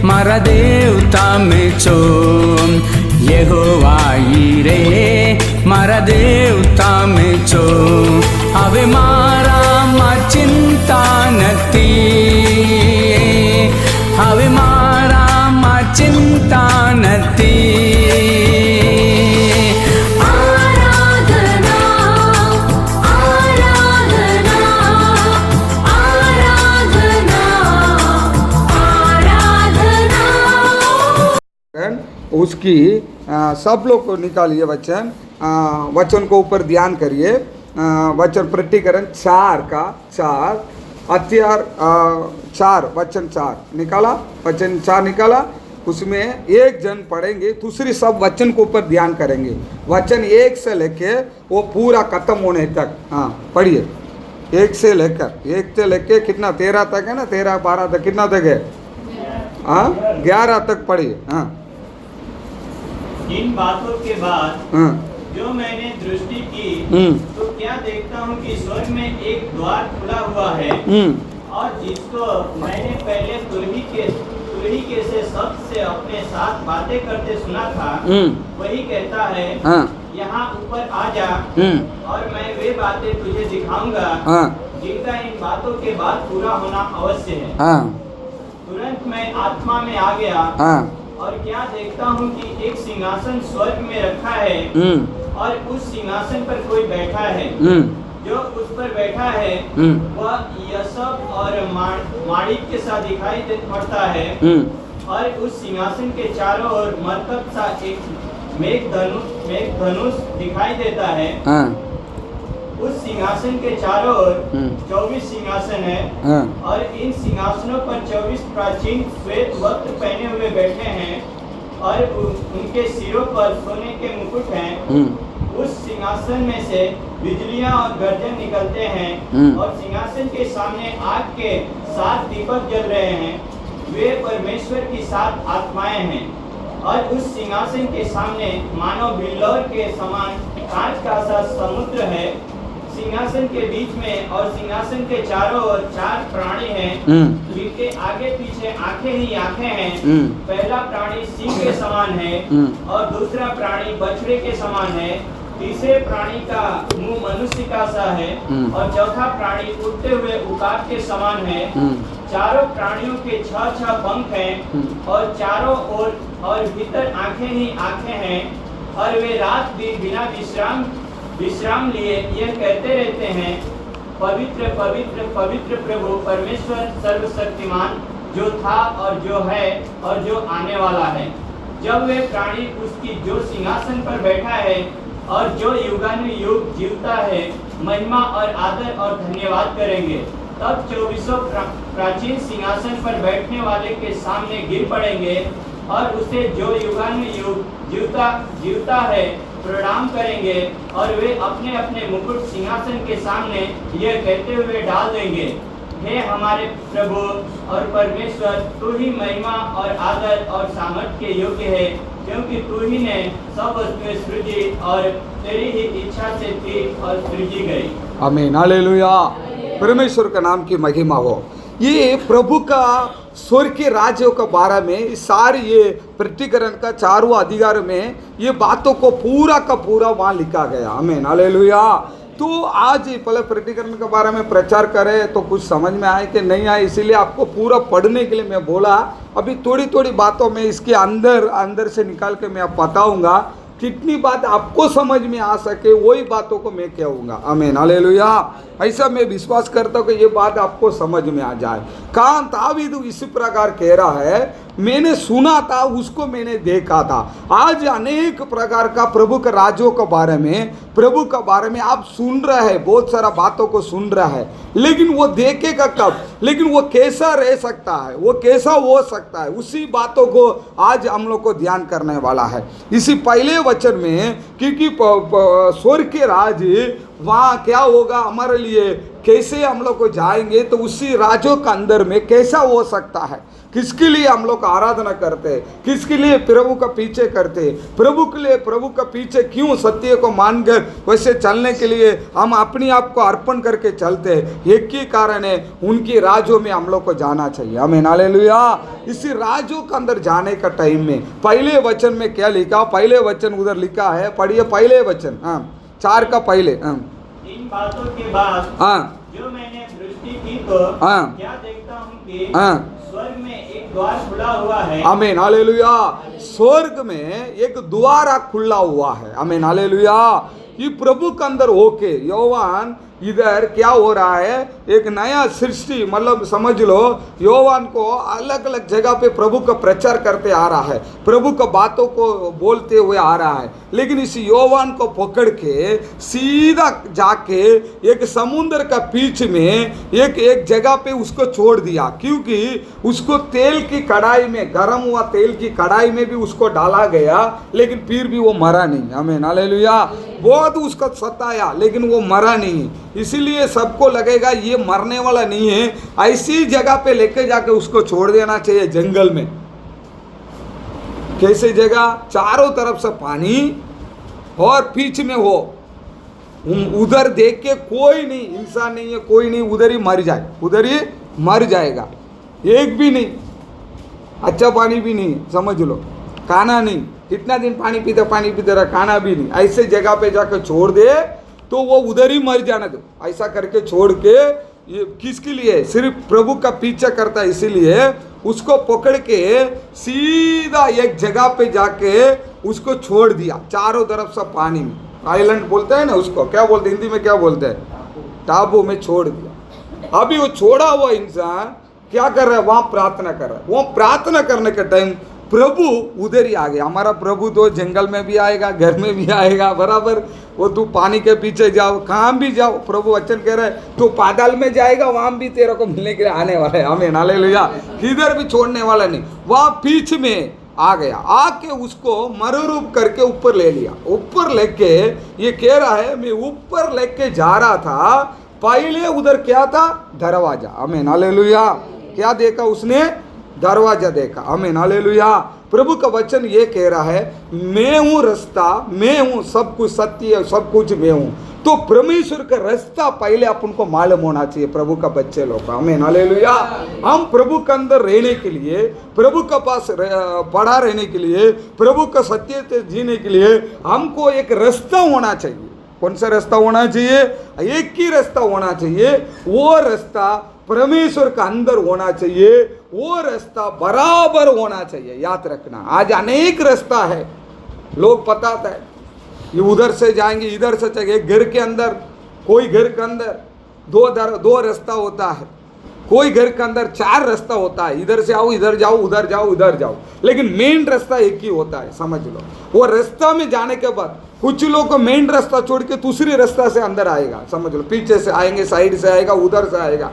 મારા દેવતા મેં છો યહોવા ઈરે મારા દેવતા મેં છો હવે મારામાં ચિંતા નથી હવે મારામાં ચિંતા નથી उसकी सब लोग को निकालिए वचन वचन को ऊपर ध्यान करिए वचन प्रकटीकरण 4 का 4 हथियार 4 वचन 4 निकाला वचन 4 निकाला उसमें एक जन पढ़ेंगे दूसरी सब वचन को ऊपर ध्यान करेंगे वचन 1 से लेके वो पूरा खत्म होने तक हाँ पढ़िए 1 से लेकर कितना 13 तक है ना 13 12 तक कितना तक है हाँ 11 तक पढ़िए हाँ इन बातों के बाद जो मैंने दृष्टि की तो क्या देखता हूँ कि स्वर्ग में एक द्वार खुला हुआ है और जिसको मैंने पहले तुरही के से सबसे अपने साथ बातें करते सुना था वही कहता है यहाँ ऊपर आ जा और मैं वे बातें तुझे दिखाऊंगा जिनका इन बातों के बाद पूरा होना अवश्य है। तुरंत मैं आत्मा में आ गया और क्या देखता हूँ कि एक सिंहासन स्वर्ग में रखा है और उस सिंहासन पर कोई बैठा है जो उस पर बैठा है वह यशब और माणिक के साथ दिखाई पड़ता है और उस सिंहासन के चारों ओर मरकत सा एक मेघ धनुष दिखाई देता है। उस सिंहासन के चारों ओर 24 सिंहासन है और इन सिंहासनों पर 24 प्राचीन श्वेत वस्त्र पहने हुए बैठे हैं और उनके सिरों पर सोने के मुकुट हैं। उस सिंहासन में से बिजलियां और गर्जन निकलते हैं और सिंहासन के सामने आग के 7 दीपक जल रहे हैं। वे परमेश्वर की 7 आत्माएं हैं और उस सिंहासन के सामने मानव बिल्लौर के समान कांच का सा समुद्र है। सिंहासन के बीच में और सिंहासन के चारों ओर 4 प्राणी हैं जिनके आगे पीछे आंखें ही आंखें हैं। पहला प्राणी सिंह के समान है और दूसरा प्राणी बछड़े के समान है। तीसरे प्राणी का मुंह मनुष्य का सा है और चौथा प्राणी उड़ते हुए उकाब के समान है। चारों प्राणियों के 6 पंख हैं और चारों ओर और भीतर आंखें ही आंखें हैं और वे रात दिन बिना विश्राम लिए यह कहते रहते हैं पवित्र पवित्र पवित्र प्रभु परमेश्वर सर्वशक्तिमान जो था और जो है और जो आने वाला है। जब वे प्राणी उसकी जो सिंहासन पर बैठा है और जो युगानुयुग जीवता है महिमा और आदर और धन्यवाद करेंगे तब 24 प्राचीन सिंहासन पर बैठने वाले के सामने गिर पड़ेंगे और उसे जो युगानुयुग जीवता है प्रणाम करेंगे और वे अपने अपने मुकुट सिंहासन के सामने यह कहते हुए डाल देंगे हे हमारे प्रभु और परमेश्वर तू ही महिमा और आदर और सामर्थ के योग्य है क्योंकि तू ही ने सब वस्तुएं सृजी और तेरी ही इच्छा से थी और सृजी गई। आमीन हालेलुया परमेश्वर का नाम की महिमा हो। ये प्रभु का स्वर्ग के राज्य के बारे में सारी ये प्रकटीकरण का 4वां अधिकार में ये बातों को पूरा का पूरा वहाँ लिखा गया। आमीन हालेलुया। तो आज पहले प्रकटीकरण के बारे में प्रचार करें तो कुछ समझ में आए कि नहीं आए, इसीलिए आपको पूरा पढ़ने के लिए मैं बोला। अभी थोड़ी थोड़ी बातों में इसके अंदर से निकाल के मैं बताऊंगा कितनी बात आपको समझ में आ सके वही बातों को मैं कहूँगा। आमीन हालेलुया। ऐसा मैं विश्वास करता हूँ कि ये बात आपको समझ में आ जाए। कहाँ दावीद इस प्रकार कह रहा है मैंने सुना था, उसको मैंने देखा था। आज अनेक प्रकार का प्रभु के राज्यों के बारे में, प्रभु के बारे में आप सुन रहे हैं, बहुत सारा बातों को सुन रहा है, लेकिन वो देखेगा कब, लेकिन वो कैसा रह सकता है, वो कैसा हो सकता है, उसी बातों को आज हम लोग को ध्यान करने वाला है। इसी पहले वचन में, क्योंकि स्वर्ग के राज वहाँ क्या होगा हमारे लिए, कैसे हम लोग को जाएंगे, तो उसी राज्यों के अंदर में कैसा हो सकता है, किसके लिए हम लोग आराधना करते हैं, किसके लिए प्रभु का पीछे करते हैं, प्रभु के लिए, प्रभु का पीछे क्यों सत्य को मानकर वैसे चलने के लिए हम अपने आप को अर्पण करके चलते हैं, एक ही कारण है, उनकी राज्यों में हम लोग को जाना चाहिए। आमीन, हालेलुया। इसी राज्यों के अंदर जाने का टाइम में पहले वचन में क्या लिखा, पहले वचन उधर लिखा है, पढ़िए पहले वचन, 4 का पहले। इन बातों के बाद जो मैंने दृष्टि की तो क्या देखता हूँ कि स्वर्ग में एक द्वार खुला हुआ है। आमीन, हालेलुया। स्वर्ग में एक द्वार खुला हुआ है। आमीन, हालेलुया। ये प्रभु के अंदर होके योवान इधर क्या हो रहा है, एक नया सृष्टि, मतलब समझ लो योवान को अलग अलग जगह पे प्रभु का प्रचार करते आ रहा है, प्रभु का बातों को बोलते हुए आ रहा है, लेकिन इस योवान को पकड़ के सीधा जाके एक समुद्र का बीच में एक जगह पे उसको छोड़ दिया, क्योंकि उसको तेल की कढ़ाई में, गर्म हुआ तेल की कढ़ाई में भी उसको डाला गया, लेकिन फिर भी वो मरा नहीं। आमीन, हालेलुया। बहुत उसको सताया, लेकिन वो मरा नहीं। इसीलिए सबको लगेगा ये मरने वाला नहीं है, ऐसी जगह पे लेके जाके उसको छोड़ देना चाहिए, जंगल में। कैसे जगह, चारों तरफ से पानी और बीच में हो, उधर देख के कोई नहीं, इंसान नहीं है, कोई नहीं, उधर ही मर जाए, उधर ही मर जाएगा, एक भी नहीं, अच्छा पानी भी नहीं, समझ लो, खाना नहीं, कितना दिन पानी पीते रहा, खाना भी नहीं, ऐसे जगह पे जाकर छोड़ दे तो वो उधर ही मर जाना दो। ऐसा करके छोड़ के, ये किसके लिए, सिर्फ प्रभु का पीछा करता है, इसीलिए उसको पकड़ के सीधा एक जगह पे जाके उसको छोड़ दिया, चारों तरफ से पानी में, आइलैंड बोलते हैं ना उसको, क्या बोलते हैं हिंदी में, क्या बोलते हैं, टापू में छोड़ दिया। अभी वो छोड़ा हुआ इंसान क्या कर रहा है, वहां प्रार्थना कर रहा है। वहां प्रार्थना करने के टाइम प्रभु उधर ही आ गया। हमारा प्रभु तो जंगल में भी आएगा, घर में भी आएगा, बराबर। वो तू पानी के पीछे जाओ, कहाँ भी जाओ, प्रभु वचन कह रहे हैं, तू पाताल में जाएगा, वहां भी तेरे को मिलने के लिए आने वाला है। आमीन, हालेलुया। किधर भी छोड़ने वाला नहीं, वहां बीच में आ गया, आके उसको मरूरूप करके ऊपर ले लिया। ऊपर लेके ये कह रहा है, मैं ऊपर लेके जा रहा था, पहले उधर क्या था, दरवाजा। आमीन, हालेलुया। क्या देखा उसने, दरवाजा देखा। आमीन, हालेलुया। प्रभु का वचन ये कह रहा है, मैं हूँ रास्ता, मैं हूँ सब कुछ, सत्य सब कुछ मैं हूँ। तो परमेश्वर का रास्ता पहले अपन को मालूम होना चाहिए, प्रभु का बच्चे लोग। आमीन, हालेलुया। हम प्रभु के अंदर रहने के लिए, प्रभु के पास पड़ा रहने के लिए, प्रभु का सत्य से जीने के लिए हमको एक रास्ता होना चाहिए। कौन सा रास्ता होना चाहिए, एक ही रास्ता होना चाहिए, वो रास्ता परमेश्वर का अंदर होना चाहिए, वो रास्ता बराबर होना चाहिए। याद रखना, आज अनेक रास्ता है, लोग बताता है ये उधर से जाएंगे, इधर से जाएंगे। घर के अंदर, कोई घर के अंदर दो रास्ता होता है, कोई घर के अंदर 4 रास्ता होता है, इधर से आओ, इधर जाओ, उधर जाओ, उधर जाओ, लेकिन मेन रास्ता एक ही होता है, समझ लो। वो रास्ता में जाने के बाद कुछ लोग को मेन रास्ता छोड़ के दूसरी रास्ता से अंदर आएगा, समझ लो, पीछे से आएंगे, साइड से आएगा, उधर से आएगा।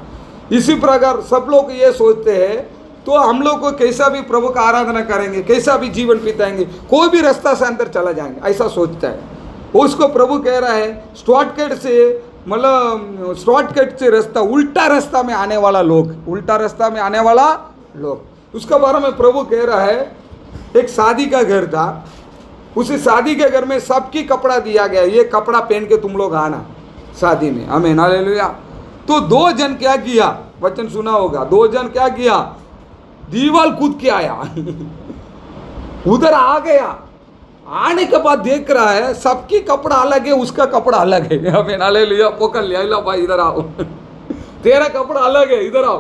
इसी प्रकार सब लोग ये सोचते हैं, तो हम लोग को कैसा भी प्रभु का आराधना करेंगे, कैसा भी जीवन बिताएंगे, कोई भी रास्ता से अंदर चला जाएंगे, ऐसा सोचता है। उसको प्रभु कह रहा है, शॉर्टकट से, मतलब शॉर्टकट से रास्ता, उल्टा रास्ता में आने वाला लोग, उल्टा रास्ता में आने वाला लोग, उसके बारे में प्रभु कह रहा है। एक शादी का घर था, उसी शादी के घर में सबकी कपड़ा दिया गया, ये कपड़ा पहन के तुम लोग आना शादी में। आमीन, हालेलुया। तो 2 जन क्या किया, वचन सुना होगा, 2 जन क्या किया, दीवार कूद के आया उधर आ गया। आने के बाद देख रहा है सबकी कपड़ा अलग है, उसका कपड़ा अलग है। आमीन, हालेलुया। पकड़ लिया, लो भाई इधर आओ तेरा कपड़ा अलग है, इधर आओ।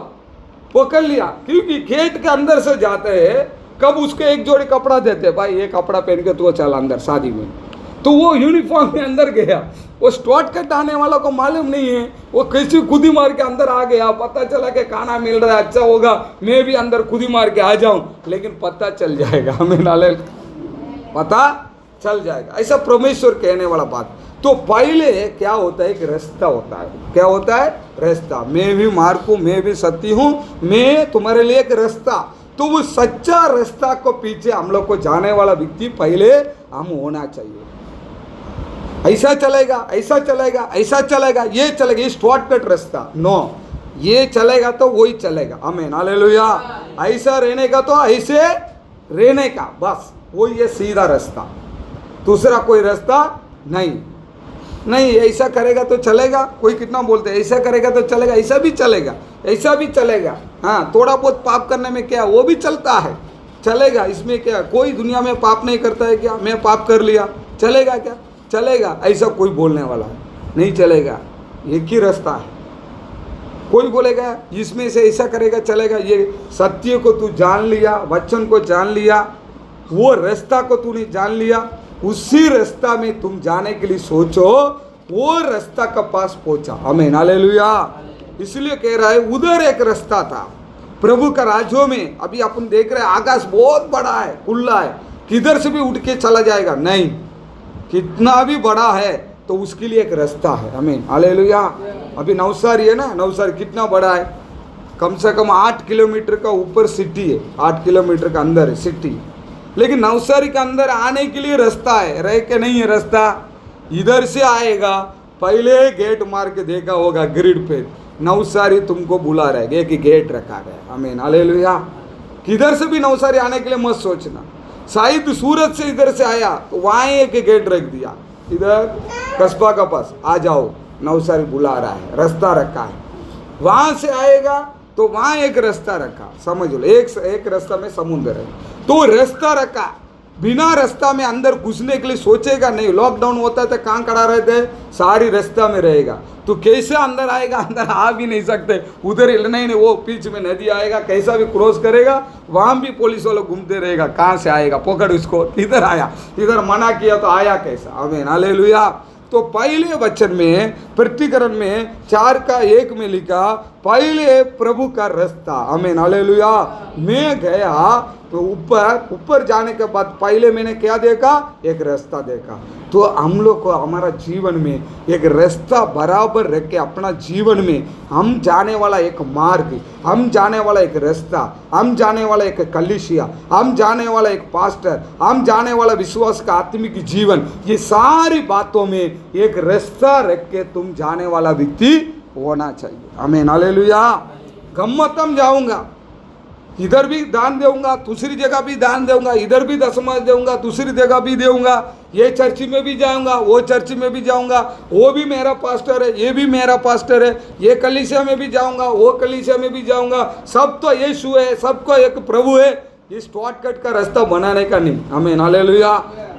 पकड़ लिया, क्योंकि खेत के अंदर से जाते हैं, कब उसको एक जोड़ी कपड़ा देते, भाई ये कपड़ा पहन के तू चल अंदर शादी में। तो वो यूनिफॉर्म में अंदर गया, वो शॉर्टकट आने वाला को मालूम नहीं है, वो कैसे खुदी मार के अंदर आ गया। पता चला कि खाना मिल रहा है, अच्छा होगा मैं भी अंदर खुदी मार के आ जाऊं, लेकिन पता चल जाएगा, हमें नाले पता चल जाएगा। ऐसा परमेश्वर कहने वाला बात। तो पहले क्या होता है, एक रास्ता होता है। क्या होता है? रास्ता। मैं भी मार्ग हूं, मैं भी सत्य हूं, मैं तुम्हारे लिए एक रास्ता। तो वो सच्चा रास्ता को पीछे हम लोग को जाने वाला व्यक्ति पहले हम होना चाहिए। ऐसा चलेगा, ऐसा चलेगा, ऐसा चलेगा, ये चलेगा, ये शॉर्टकट रास्ता नो, ये चलेगा तो वही चलेगा। आमीन, हालेलुया। ऐसा रहने का तो ऐसे रहने का, बस वही ये सीधा रास्ता, दूसरा कोई रास्ता नहीं। नहीं ऐसा करेगा तो चलेगा, कोई कितना बोलते हैं ऐसा करेगा तो चलेगा, ऐसा भी चलेगा, ऐसा भी चलेगा। हाँ, थोड़ा बहुत पाप करने में क्या, वो भी चलता है, चलेगा, इसमें क्या, कोई दुनिया में पाप नहीं करता है क्या, मैं पाप कर लिया चलेगा क्या, चलेगा, ऐसा कोई बोलने वाला है नहीं, चलेगा। एक ही रास्ता है। कोई बोलेगा इसमें से ऐसा करेगा चलेगा, ये सत्य को तू जान लिया, वचन को जान लिया, वो रास्ता को तूने जान लिया, उसी रास्ता में तुम जाने के लिए सोचो, वो रास्ता का पास पहुंचा। आमीन, हालेलुया। इसलिए कह रहा है उधर एक रास्ता था प्रभु का राज्यों में। अभी अपन देख रहे हैं आकाश बहुत बड़ा है, खुला है, किधर से भी उठ के चला जाएगा नहीं, कितना भी बड़ा है तो उसके लिए एक रास्ता है। आमीन, हालेलुया। अभी नवसारी है ना, नवसारी कितना बड़ा है, कम से कम 8 किलोमीटर का ऊपर सिटी है, 8 किलोमीटर का अंदर है सिटी, लेकिन नवसारी के अंदर आने के लिए रास्ता है, रह के नहीं है रास्ता। इधर से आएगा, पहले गेट मार के देखा होगा ग्रिड पे, नवसारी तुमको बुला रहा है कि गेट रखा गया। आमीन, हालेलुया। किधर से भी नवसारी आने के लिए मत सोचना, शायद सूरत से इधर से आया तो वहाँ एक गेट रख दिया, इधर कस्बा का पास आ जाओ, नवसारी बुला रहा है, रास्ता रखा है। वहाँ से आएगा तो वहाँ एक रास्ता रखा, समझ लो, एक रास्ता में समुद्र है, तो रास्ता रखा, बिना रास्ता में अंदर घुसने के लिए सोचेगा नहीं। लॉकडाउन होता है तो कहाँ खड़ा रहते, सारी रास्ता में रहेगा, तो कैसे अंदर आएगा, अंदर आ भी नहीं सकते, उधर हिलना ही नहीं, वो बीच में नदी आएगा, कैसा भी क्रॉस करेगा, वहाँ भी पुलिस वाले घूमते रहेगा, कहाँ से आएगा, पकड़ उसको, इधर आया, इधर मना किया तो आया कैसा। आमीन, हालेलुया। तो पहले वचन में प्रतिकरण में 4:1 में लिखा, पहले प्रभु का रास्ता। आमीन, हालेलुया। मैं गया तो ऊपर जाने के बाद पहले मैंने क्या देखा, एक रास्ता देखा। तो हम लोग को हमारा जीवन में एक रास्ता बराबर रख के अपना जीवन में हम जाने वाला एक मार्ग, हम जाने वाला एक रास्ता, हम जाने वाला एक कलीसिया, हम जाने वाला एक पास्टर, हम जाने वाला विश्वास का आत्मिक जीवन, ये सारी बातों में एक रास्ता रख के तुम जाने वाला व्यक्ति होना चाहिए। आमीन, हालेलुया। गम्मतम जाऊंगा, इधर भी दान दूंगा, दूसरी जगह भी दान दूंगा, इधर भी दशमा दूंगा, दूसरी जगह भी दूंगा, ये चर्च में भी जाऊंगा, वो चर्च में भी जाऊंगा, वो भी मेरा पास्टर है, ये भी मेरा पास्टर है, ये कलीसिया में भी जाऊंगा, वो कलीसिया में भी जाऊंगा, सब तो यीशु है, सबको एक प्रभु है। इस शॉर्टकट का रास्ता बनाने का नहीं। आमीन, हालेलुया।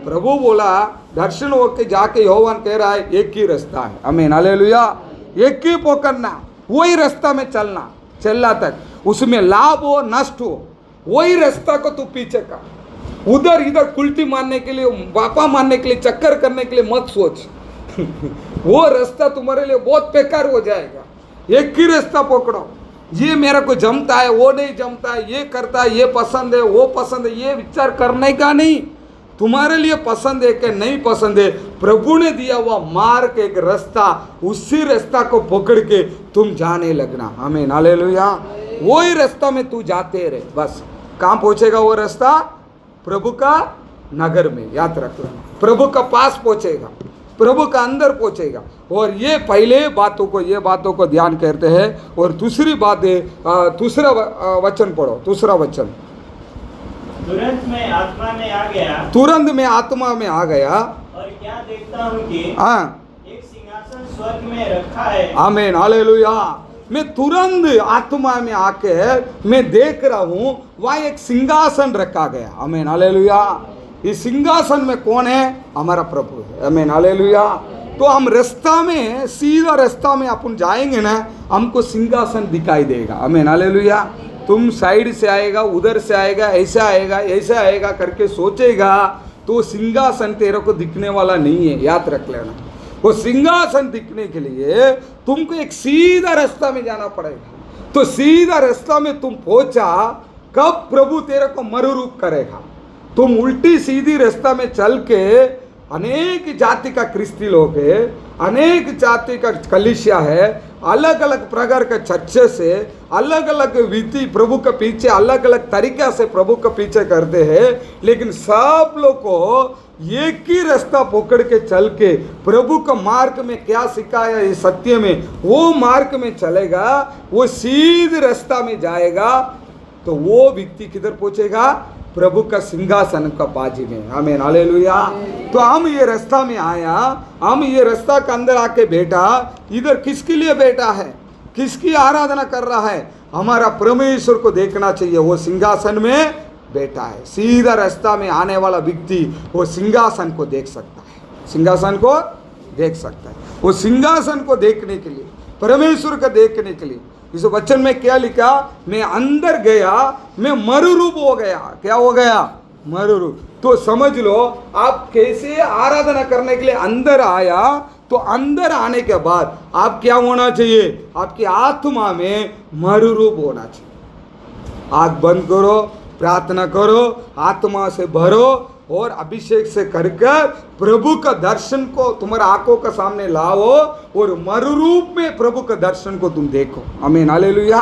प्रभु बोला दर्शन होके जाके योहान कह रहा है एक ही रास्ता है। आमीन, हालेलुया। एक ही पकड़ना, वही रास्ता में चलना, चलना तक उसमें लाभ हो नष्ट हो, वही रास्ता को तू पीछे का, उधर इधर उल्टी मारने के लिए, बापा मारने के लिए, चक्कर करने के लिए मत सोच वो रास्ता तुम्हारे लिए बहुत बेकार हो जाएगा। एक ही रास्ता पकड़ो, ये मेरा को जमता है, वो नहीं जमता है, ये करता है, ये पसंद है, वो पसंद है, ये विचार करने का नहीं। तुम्हारे लिए पसंद है कि नहीं पसंद है, प्रभु ने दिया हुआ मार्ग, एक रास्ता, उसी रास्ता को पकड़ के तुम जाने लगना। आमीन, हालेलुया। वही रास्ता में तू जाते रहे, बस कहाँ पहुंचेगा वो रास्ता, प्रभु का नगर में, याद रख लेना, प्रभु का पास पहुंचेगा, प्रभु का अंदर पहुंचेगा। और ये पहले बातों को ध्यान करते हैं। और दूसरी बात है, दूसरा वचन पढ़ो, दूसरा वचन, तुरंत में आत्मा में आ गया, तुरंत में आत्मा में आ गया, और क्या देखता हूँ कि हाँ, एक सिंहासन स्वर्ग में रखा है। आमीन, हालेलुया। मैं तुरंत आत्मा में आके मैं देख रहा हूँ वहाँ एक सिंहासन रखा गया। आमीन, हालेलुया। इस सिंहासन में कौन है, हमारा प्रभु है। आमीन, हालेलुया। तो हम रास्ता में, सीधा रास्ता में अपन जाएंगे ना, हमको सिंहासन दिखाई देगा। आमीन, हालेलुया। तुम साइड से आएगा, उधर से आएगा, ऐसा आएगा, ऐसा आएगा करके सोचेगा तो सिंहासन तेरे को दिखने वाला नहीं है, याद रख लेना। वो सिंहासन दिखने के लिए तुमको एक सीधा रास्ता में जाना पड़ेगा। तो सीधा रास्ता में तुम पहुंचा, कब प्रभु तेरे को मरुरूप करेगा। तुम उल्टी सीधी रास्ता में चल के अनेक जाति का क्रिस्ती लोग है, अनेक जाति का कलीसिया है, अलग अलग प्रकार का चर्चे से, अलग अलग विधि प्रभु के पीछे अलग अलग तरीका से प्रभु के पीछे करते हैं, लेकिन सब लोग को एक ही रास्ता पकड़ के चल के प्रभु का मार्ग में क्या सिखाया ये सत्य में, वो मार्ग में चलेगा, वो सीधे रास्ता में जाएगा, तो वो व्यक्ति किधर पहुंचेगा? प्रभु का सिंहासन का बाजी में। आमीन, हालेलुया। तो हम ये रास्ता में आया, हम ये रास्ता के अंदर आके बैठा, इधर किसके लिए बैठा है, किसकी आराधना कर रहा है? हमारा परमेश्वर को देखना चाहिए, वो सिंहासन में बैठा है। सीधा रास्ता में आने वाला व्यक्ति वो सिंहासन को देख सकता है, सिंहासन को देख सकता है। वो सिंहासन को देखने के लिए, परमेश्वर को देखने के लिए, इस वचन में क्या लिखा? मैं अंदर गया, मैं मरुरूप हो गया। क्या हो गया? मरुरूप। तो समझ लो आप कैसे आराधना करने के लिए अंदर आया। तो अंदर आने के बाद आप क्या होना चाहिए? आपकी आत्मा में मरुरूप होना चाहिए। आँख बंद करो, प्रार्थना करो, आत्मा से भरो और अभिषेक से करकर प्रभु का दर्शन को तुम्हारे आंखों के सामने लाओ और मरुरूप में प्रभु का दर्शन को तुम देखो। आमीन, हालेलुया।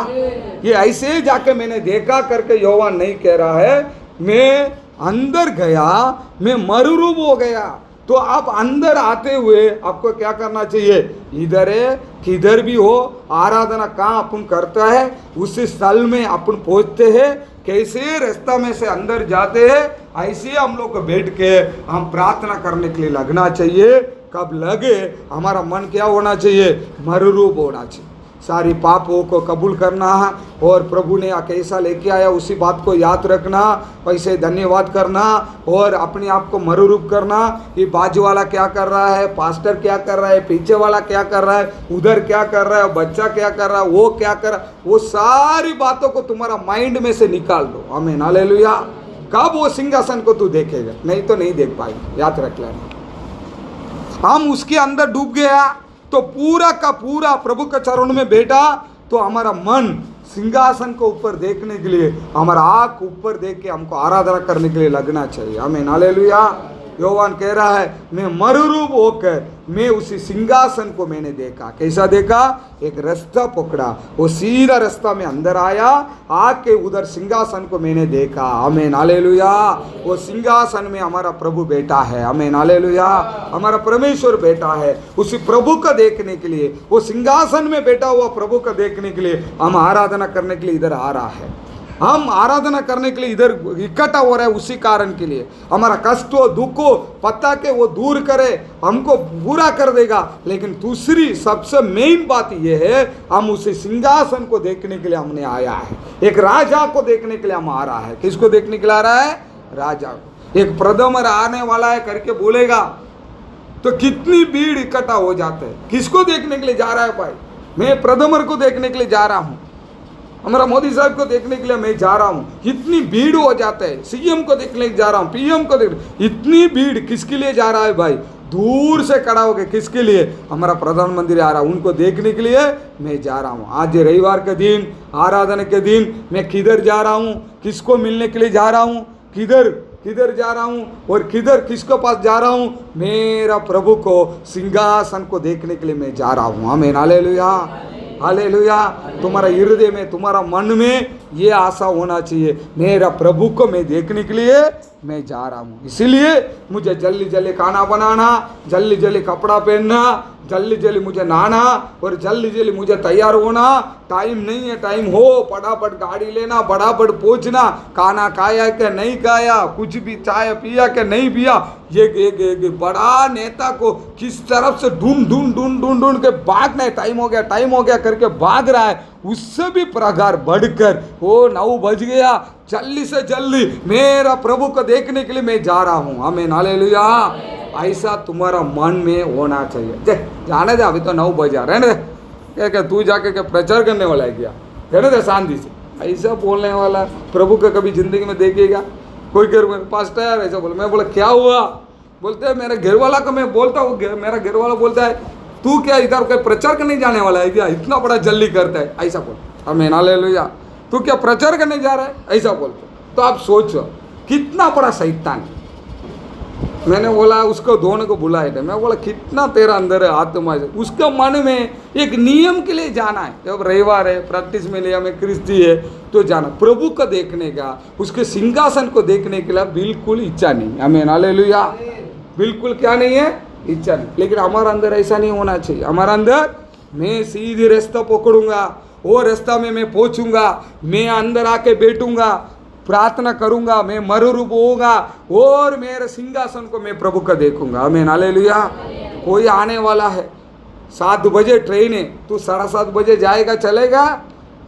ये ऐसे जाके मैंने देखा करके योहान नहीं कह रहा है, मैं अंदर गया, मैं मरुरूप हो गया। तो आप अंदर आते हुए आपको क्या करना चाहिए? इधर है किधर भी हो, आराधना कहाँ अपन करता है उस स्थल में अपन पहुँचते हैं। कैसे रास्ता में से अंदर जाते हैं, ऐसे हम लोग को बैठ के हम प्रार्थना करने के लिए लगना चाहिए। कब लगे? हमारा मन क्या होना चाहिए? मरुरूप होना चाहिए। सारी पापों को कबूल करना और प्रभु ने कैसा लेके आया उसी बात को याद रखना, वैसे धन्यवाद करना और अपने आप को मरुरूप करना। ये बाजू वाला क्या कर रहा है, पास्टर क्या कर रहा है, पीछे वाला क्या कर रहा है, उधर क्या कर रहा है, बच्चा क्या कर रहा है, वो क्या कर रहा है, वो सारी बातों को तुम्हारा माइंड में से निकाल दो। आमीन, हालेलुया। कब वो सिंहासन को तू देखेगा? नहीं तो नहीं देख पाएगा, याद रख लेना। हम उसके अंदर डूब गया तो पूरा का पूरा प्रभु के चरणों में बैठा, तो हमारा मन सिंहासन को ऊपर देखने के लिए, हमारा आँख ऊपर देख के हमको आराधना करने के लिए लगना चाहिए। आमीन, हालेलुया। योहान कह रहा है, मैं मरुरूप होकर मैं उसी सिंहासन को मैंने देखा। कैसा देखा? एक रास्ता पकड़ा, वो सीधा रास्ता में अंदर आया, आके उधर सिंहासन को मैंने देखा। आमीन, हालेलुया। वो सिंहासन में हमारा प्रभु बैठा है। आमीन, हालेलुया। हमारा परमेश्वर बैठा है। उसी प्रभु को देखने के लिए, वो सिंहासन में बैठा हुआ प्रभु को देखने के लिए हम आराधना करने के लिए इधर आ रहा है। हम आराधना करने के लिए इधर इकट्ठा हो रहा है उसी कारण के लिए। हमारा कष्ट हो, दुख हो, पता के वो दूर करे, हमको पूरा कर देगा। लेकिन दूसरी सबसे मेन बात यह है, हम उसी सिंहासन को देखने के लिए हमने आया है। एक राजा को देखने के लिए हम आ रहा है। किसको देखने के लिए आ रहा है? राजा को। एक प्रथम आने वाला है करके बोलेगा तो कितनी भीड़ इकट्ठा हो जाते हैं। किसको देखने के लिए जा रहा है भाई? मैं प्रथमर को देखने के लिए जा रहा हूँ, हमारा मोदी साहब को देखने के लिए मैं जा रहा हूँ। इतनी भीड़ हो जाता है। सीएम को देखने जा रहा हूँ, पीएम को देख, इतनी भीड़ किसके लिए जा रहा है भाई? दूर से खड़ा हो गए, किसके लिए? हमारा प्रधानमंत्री आ रहा है, उनको देखने के लिए मैं जा रहा हूँ। आज रविवार के दिन, आराधना के दिन मैं किधर जा रहा हूँ? किसको मिलने के लिए जा रहा हूँ? किधर किधर जा रहा हूँ और किधर किसको पास जा रहा हूँ? मेरा प्रभु को सिंहासन को देखने के लिए मैं जा रहा हूँ। आमीन, हालेलुया, हालेलुया। तुम्हारा हृदय में, तुम्हारा मन में ये आशा होना चाहिए, मेरा प्रभु को मैं देखने के लिए मैं जा रहा हूँ। इसीलिए मुझे जल्दी जल्दी खाना बनाना, जल्दी जल्दी कपड़ा पहनना, जल्दी जल्दी मुझे नहाना और जल्दी जल्दी मुझे तैयार होना। टाइम नहीं है, टाइम हो फटाफट गाड़ी लेना, फटाफट पहुँचना। खाना खाया कि नहीं खाया, कुछ भी चाय पिया कि नहीं पिया, ये बड़ा नेता को किस तरफ से ढूंढ ढूंढ ढूंढ ढूंढ ढूंढ के भागना है। टाइम हो गया करके भाग रहा है। उससे भी प्रगार बढ़कर वो 9 बज गया, जल्दी से जल्दी मेरा प्रभु को देखने के लिए मैं जा रहा हूँ। आमीन, हालेलुया। ऐसा तुम्हारा मन में होना चाहिए। जाने दे, अभी तो 9 बजा, रहने दे। क्या तू जाके क्या प्रचार करने वाला है क्या? रहने दे शांति से। ऐसा बोलने वाला प्रभु को कभी जिंदगी में देखेगा? कोई घर में पास्टर यार ऐसा बोला, मैं बोला क्या हुआ, बोलते हैं मेरे घर वाला को मैं बोलता हूँ, मेरा घर वाला बोलता है तू क्या इधर कोई प्रचार करने जाने वाला है क्या, इतना बड़ा जल्दी करता है, ऐसा बोल। हमें हालेलुया, तू क्या प्रचार करने जा रहा है, ऐसा बोलते। तो आप सोचो कितना बड़ा शैतान। मैंने बोला उसको दोनों को बुलाए थे, मैं बोला कितना तेरा अंदर है आत्मा है। उसके मन में एक नियम के लिए जाना है, जब रविवार है प्रैक्टिस में लिया मैं क्रिस्ती है तो जाना, प्रभु को देखने का, उसके सिंहासन को देखने के लिए बिल्कुल इच्छा नहीं। हमें हालेलुया, बिल्कुल क्या नहीं है, इच्छा नहीं। लेकिन हमारा अंदर ऐसा नहीं होना चाहिए। हमारा अंदर मैं सीधे रास्ता पकड़ूंगा, वो रास्ता में मैं पहुंचूंगा, मैं अंदर आके बैठूंगा, प्रार्थना करूंगा, मैं मरूरूप होगा और मेरे सिंहासन को मैं प्रभु का देखूंगा। आमीन हालेलुया। कोई आने वाला है 7 बजे ट्रेन है, तू 7:30 बजे जाएगा, चलेगा,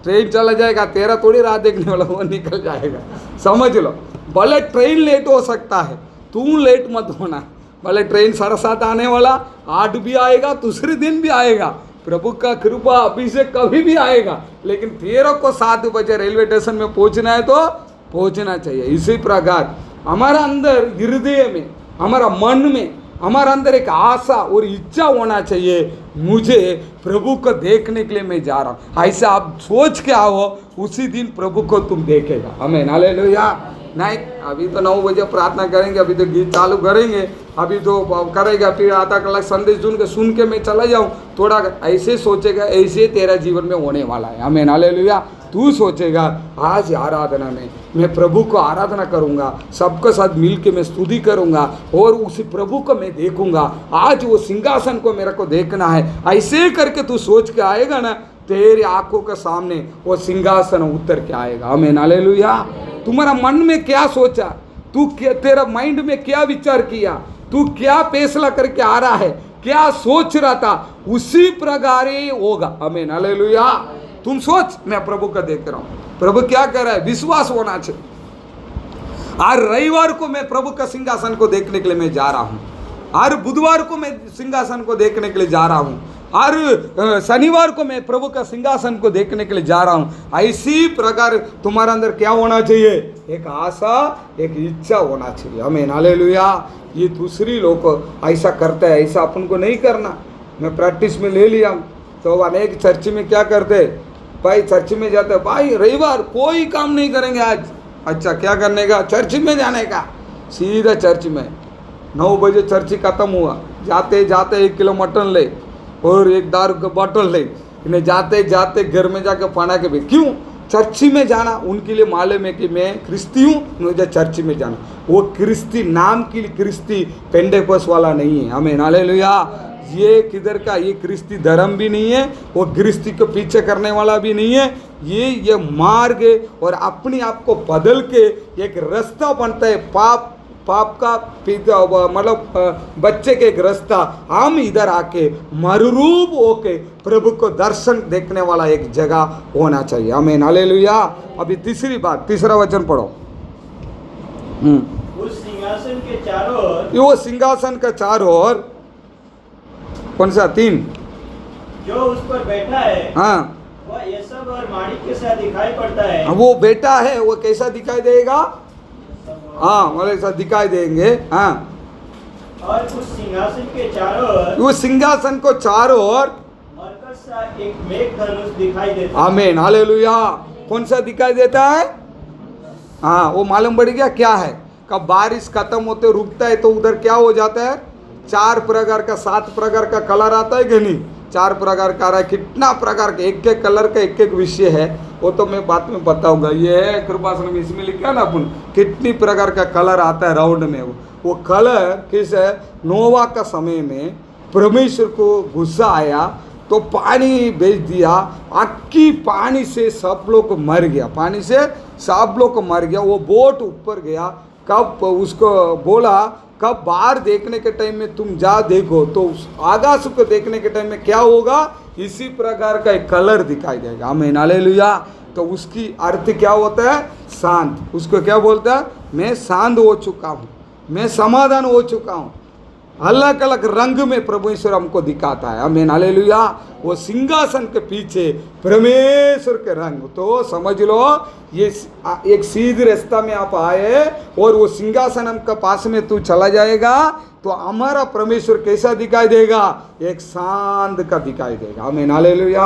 ट्रेन चला जाएगा, तेरा थोड़ी राह देखने वाला, वो निकल जाएगा। समझ लो, भले ट्रेन लेट हो सकता है, तू लेट मत होना। भले ट्रेन 7:30 आने वाला 8 भी आएगा, दूसरे दिन भी आएगा, प्रभु का कृपा अभिषेक कभी भी आएगा, लेकिन तेरे को 7 बजे रेलवे स्टेशन में पहुंचना है तो पहुंचना चाहिए। इसी प्रकार हमारा अंदर हृदय में, हमारा मन में, हमारा अंदर एक आशा और इच्छा होना चाहिए, मुझे प्रभु को देखने के लिए मैं जा रहा हूँ। ऐसा आप सोच के आओ, उसी दिन प्रभु को तुम देखेगा। आमीन हालेलुया। नहीं अभी तो 9 बजे प्रार्थना करेंगे, अभी तो गीत चालू करेंगे, अभी तो करेगा, फिर आधा कलाक संदेश सुन के मैं चला जाऊँ, थोड़ा ऐसे सोचेगा, ऐसे तेरा जीवन में होने वाला है। आमीन हालेलुया। तू सोचेगा आज आराधना में मैं प्रभु को आराधना करूंगा, सबके साथ मिल के मैं स्तुति करूंगा और उसी प्रभु को मैं देखूंगा, आज वो सिंहासन को मेरे को देखना है। ऐसे करके तू सोच के आएगा ना, तेरे आंखों के सामने वो सिंहासन उतर के आएगा। आमीन हालेलुया। तुम्हारा मन में क्या सोचा, तू क्या, तेरा माइंड में क्या विचार किया, तू क्या फैसला करके आ रहा है, क्या सोच रहा था, उसी प्रकार ही होगा। आमीन हालेलुया। तुम सोच, मैं प्रभु का देख रहा हूं, प्रभु क्या कर रहा है, विश्वास होना चाहिए। आज रविवार को मैं प्रभु का सिंहासन को देखने के लिए मैं जा रहा हूं, हर बुधवार को मैं सिंहासन को देखने के लिए जा रहा हूं, हर शनिवार को मैं प्रभु का सिंहासन को देखने के लिए जा रहा हूं। इसी प्रकार तुम्हारे अंदर क्या होना चाहिए, एक आशा, एक इच्छा होना चाहिए। आमीन हालेलुया। ये दूसरी लोग ऐसा करते हैं, ऐसा अपन को नहीं करना। मैं प्रैक्टिस में ले लिया तो अनेक चर्च में क्या करते, भाई चर्च में जाते, भाई रविवार कोई काम नहीं करेंगे आज। अच्छा क्या करने का, चर्च में जाने का। सीधा चर्च में 9 बजे चर्च खत्म हुआ, जाते जाते 1 किलो मटन ले और 1 दारू का बॉटल ले, इन्हें जाते जाते घर में जाके पढ़ा के भी, क्यों चर्च में जाना, उनके लिए मालूम है कि मैं क्रिस्ती हूँ, मुझे चर्च में जाना। वो क्रिस्ती नाम की क्रिस्ती पेंटेकोस वाला नहीं है। आमीन हालेलुया। ये किधर का, ये क्रिस्ती धर्म भी नहीं है, वो क्रिस्ती को पीछे करने वाला भी नहीं है। ये मार्ग और अपने आप को बदल के एक रास्ता बनता है, पाप का मतलब बच्चे के एक रास्ता। हम इधर आके मरूरूप होके प्रभु को दर्शन देखने वाला एक जगह होना चाहिए। आमीन हालेलुया। अभी तीसरी बात, तीसरा वचन पढ़ो। उस सिंहासन के चारों ओर, वो सिंहासन का चारों ओर, कौन सा 3, जो उस पर बैठा है, हाँ वह ये सब और माणिक के साथ दिखाई पड़ता है। वो बेटा है, वो कैसा दिखाई देगा, हाँ मतलब ऐसा दिखाई देंगे। हाँ और उस सिंहासन के चारों ओर, वो सिंहासन को चारों ओर मरकत सा एक मेघधनुष दिखाई देता है। आमीन हालेलुया। कौन सा दिखाई देता है, हाँ वो मालूम पड़ गया क्या है। कब बारिश खत्म होते रुकता है तो उधर क्या हो जाता है, 4 प्रकार का 7 प्रकार का कलर आता है कि नहीं, 4 प्रकार का आ रहा है, कितना प्रकार का, एक एक कलर का एक एक विषय है, वो तो मैं बाद में बताऊंगा। ये है कृपासन में, इसमें लिखा ना अपन कितनी प्रकार का कलर आता है राउंड में। वो कलर किस है, नोवा का समय में परमेश्वर को गुस्सा आया तो पानी भेज दिया, अक्की पानी से सब लोग मर गया, पानी से सब लोग मर गया। वो बोट ऊपर गया, कब उसको बोला कब बाहर देखने के टाइम में तुम जा देखो तो आकाश को देखने के टाइम में क्या होगा, इसी प्रकार का एक कलर दिखाई देगा। आमीन हालेलुया। तो उसकी अर्थ क्या होता है, शांत। उसको क्या बोलता है, मैं शांत हो चुका हूँ, मैं समाधान हो चुका हूँ। अलग अलग रंग में प्रभु ईश्वर हमको दिखाता है। आमीन हालेलुया। वो सिंहासन के पीछे परमेश्वर के रंग। तो समझ लो ये एक सीधे रास्ता में आप आए और वो सिंहासन के पास में तू चला जाएगा तो हमारा परमेश्वर कैसा दिखाई देगा? एक शांत का दिखाई देगा। आमीन, हालेलुया।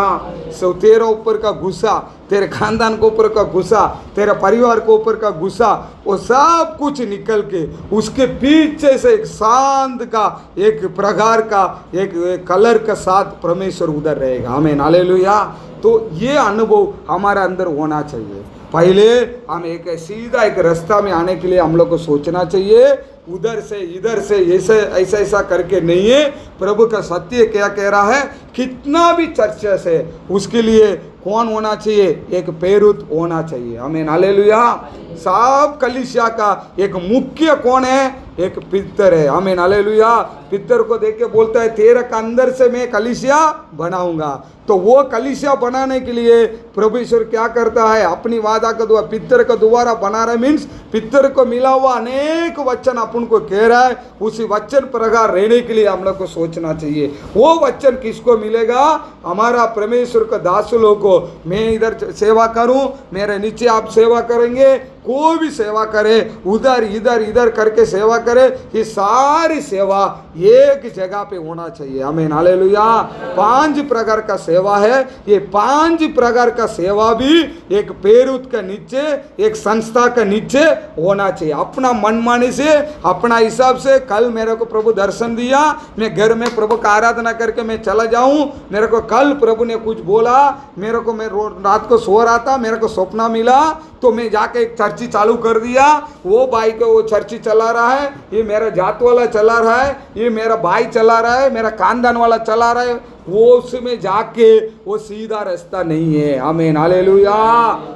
सो तेरे ऊपर का गुस्सा, तेरे खानदान के ऊपर का गुस्सा, तेरे परिवार के ऊपर का गुस्सा, वो सब कुछ निकल के उसके पीछे से एक शांत का, एक प्रकार का, एक कलर का साथ परमेश्वर उधर रहेगा। आमीन, हालेलुया। तो ये अनुभव हमारे अंदर होना चाहिए। पहले हम एक सीधा एक रास्ता में आने के लिए हम लोग को सोचना चाहिए, उधर से इधर से ऐसे ऐसा ऐसा करके नहीं है। प्रभु का सत्य क्या कह रहा है? कितना भी चर्चा से उसके लिए कौन होना चाहिए? एक पेरुत होना चाहिए। आमीन, हालेलुया। सब कलीसिया का एक मुख्य कौन है? एक पितर है। आमीन, हालेलुया। पितर को देख के बोलता है तेरे का अंदर से मैं कलीसिया बनाऊंगा। तो वो कलीसिया बनाने के लिए प्रभु ईश्वर क्या करता है? अपनी वादा का दुआ पितर का दोबारा बना रहा, मीन्स पितर को मिला हुआ अनेक वचन अपन को कह रहा है, उसी वचन प्रकार रहने के लिए हम लोग को सोचना चाहिए। वो वचन किसको मिलेगा? हमारा परमेश्वर का दास लोग को। मैं इधर सेवा करूं, मेरे नीचे आप सेवा करेंगे, कोई भी सेवा करे, उधर इधर इधर करके सेवा करे, ये सारी सेवा एक जगह पे होना चाहिए। आमीन, हालेलुया। 5 प्रकार का सेवा है। ये 5 प्रकार का सेवा भी एक पेरुत के नीचे, एक संस्था के नीचे होना चाहिए। अपना मनमानी से, अपना हिसाब से, कल मेरे को प्रभु दर्शन दिया, मैं घर में प्रभु का आराधना करके मैं चला जाऊं, मेरे को कल प्रभु ने कुछ बोला, मेरे को मैं रात को सो रहा था, मेरे को सपना मिला, तो मैं जाके एक चर्ची चालू कर दिया। वो भाई को वो चर्ची चला रहा है, ये मेरा जात वाला चला रहा है, ये मेरा भाई चला रहा है, मेरा खानदान वाला चला रहा है, वो उसमें जाके वो सीधा रास्ता नहीं है। आमीन, हालेलुया।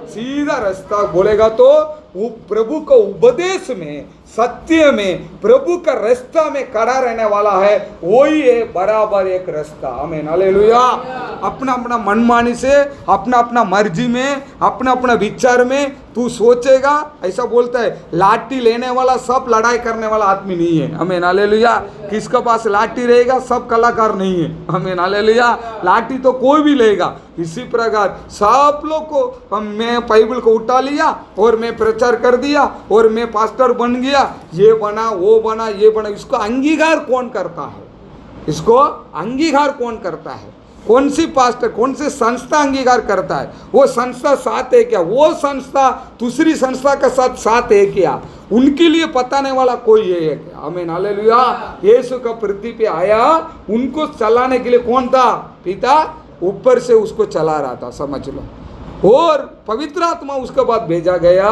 सीधा रास्ता बोलेगा तो वो प्रभु का उपदेश में, सत्य में, प्रभु का रास्ता में खड़ा रहने वाला है, वही है बराबर एक रास्ता। आमीन, हालेलुया। अपना अपना मनमानी से, अपना अपना मर्जी में, अपना अपना विचार में तू सोचेगा, ऐसा बोलता है लाठी लेने वाला सब लड़ाई करने वाला आदमी नहीं है। आमीन, हालेलुया। किसके पास लाठी रहेगा? सब कलाकार नहीं है। आमीन, हालेलुया। लाठी तो कोई भी लेगा। इसी प्रकार सब लोग को मैं बाइबल को उठा लिया और मैं प्रचार कर दिया और मैं पास्टर बन गया, ये बना वो बना ये बना, इसको अंगीकार कौन करता है? इसको अंगीकार कौन करता है? कौन सी पास्टर, कौन सी संस्था अंगीकार करता है? वो संस्था साथ है क्या? वो संस्था दूसरी संस्था के साथ है क्या? उनके लिए बताने वाला कोई है क्या? आमीन, हालेलुया। यीशु का पृथ्वी पे आया, उनको चलाने के लिए कौन था? पिता ऊपर से उसको चला रहा था, समझ लो। और पवित्र आत्मा उसके बाद भेजा गया,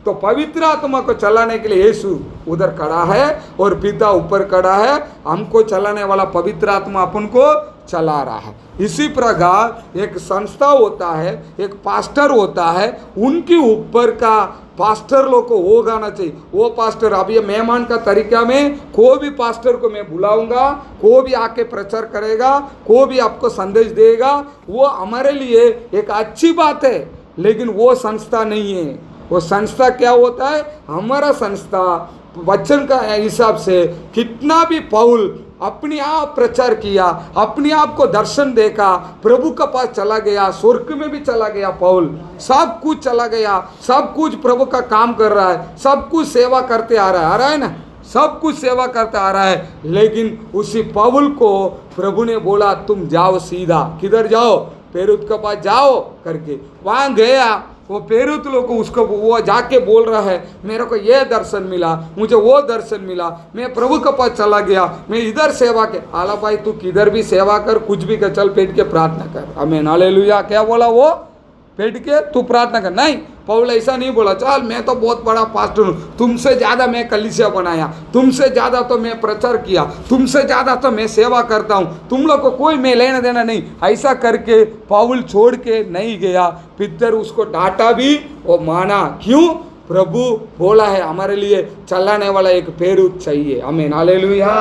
तो पवित्र आत्मा को चलाने के लिए यीशु उधर खड़ा है और पिता ऊपर खड़ा है। हमको चलाने वाला पवित्र आत्मा अपन को चला रहा है। इसी प्रकार एक संस्था होता है, एक पास्टर होता है, उनके ऊपर का पास्टर लोग को वो गाना चाहिए। वो पास्टर, अब ये मेहमान का तरीका में कोई भी पास्टर को मैं बुलाऊंगा, कोई भी आके प्रचार करेगा, कोई भी आपको संदेश देगा, वो हमारे लिए एक अच्छी बात है, लेकिन वो संस्था नहीं है। वो संस्था क्या होता है? हमारा संस्था वचन का हिसाब से कितना भी पौल अपने आप प्रचार किया, अपने आप को दर्शन देखा, प्रभु के पास चला गया, स्वर्ग में भी चला गया पौल, सब कुछ चला गया, सब कुछ प्रभु का काम कर रहा है, सब कुछ सेवा करते आ रहा है ना, सब कुछ सेवा करता आ रहा है। लेकिन उसी पौल को प्रभु ने बोला तुम जाओ सीधा, किधर जाओ? पेरुत के पास जाओ करके वहाँ गया। वो पेरुत लोग को उसको वो जाके बोल रहा है मेरे को ये दर्शन मिला, मुझे वो दर्शन मिला, मैं प्रभु के पास चला गया, मैं इधर सेवा के। आला भाई तू किधर भी सेवा कर, कुछ भी कर, चल पेट के प्रार्थना कर। आमीन, हालेलुया। क्या बोला वो? पेट के तू प्रार्थना कर। नहीं, पौल ऐसा नहीं बोला चल मैं तो बहुत बड़ा पास्टर हूँ, तुमसे ज़्यादा मैं कलीसिया बनाया, तुमसे ज़्यादा तो मैं प्रचार किया, तुमसे ज़्यादा तो मैं सेवा करता हूँ, तुम लोग को कोई मैं लेना देना नहीं। ऐसा करके पौल छोड़ के नहीं गया। पितर उसको डांटा भी और माना। क्यों? प्रभु बोला है हमारे लिए चलाने वाला एक पेरुत चाहिए। आमीन, हालेलुया।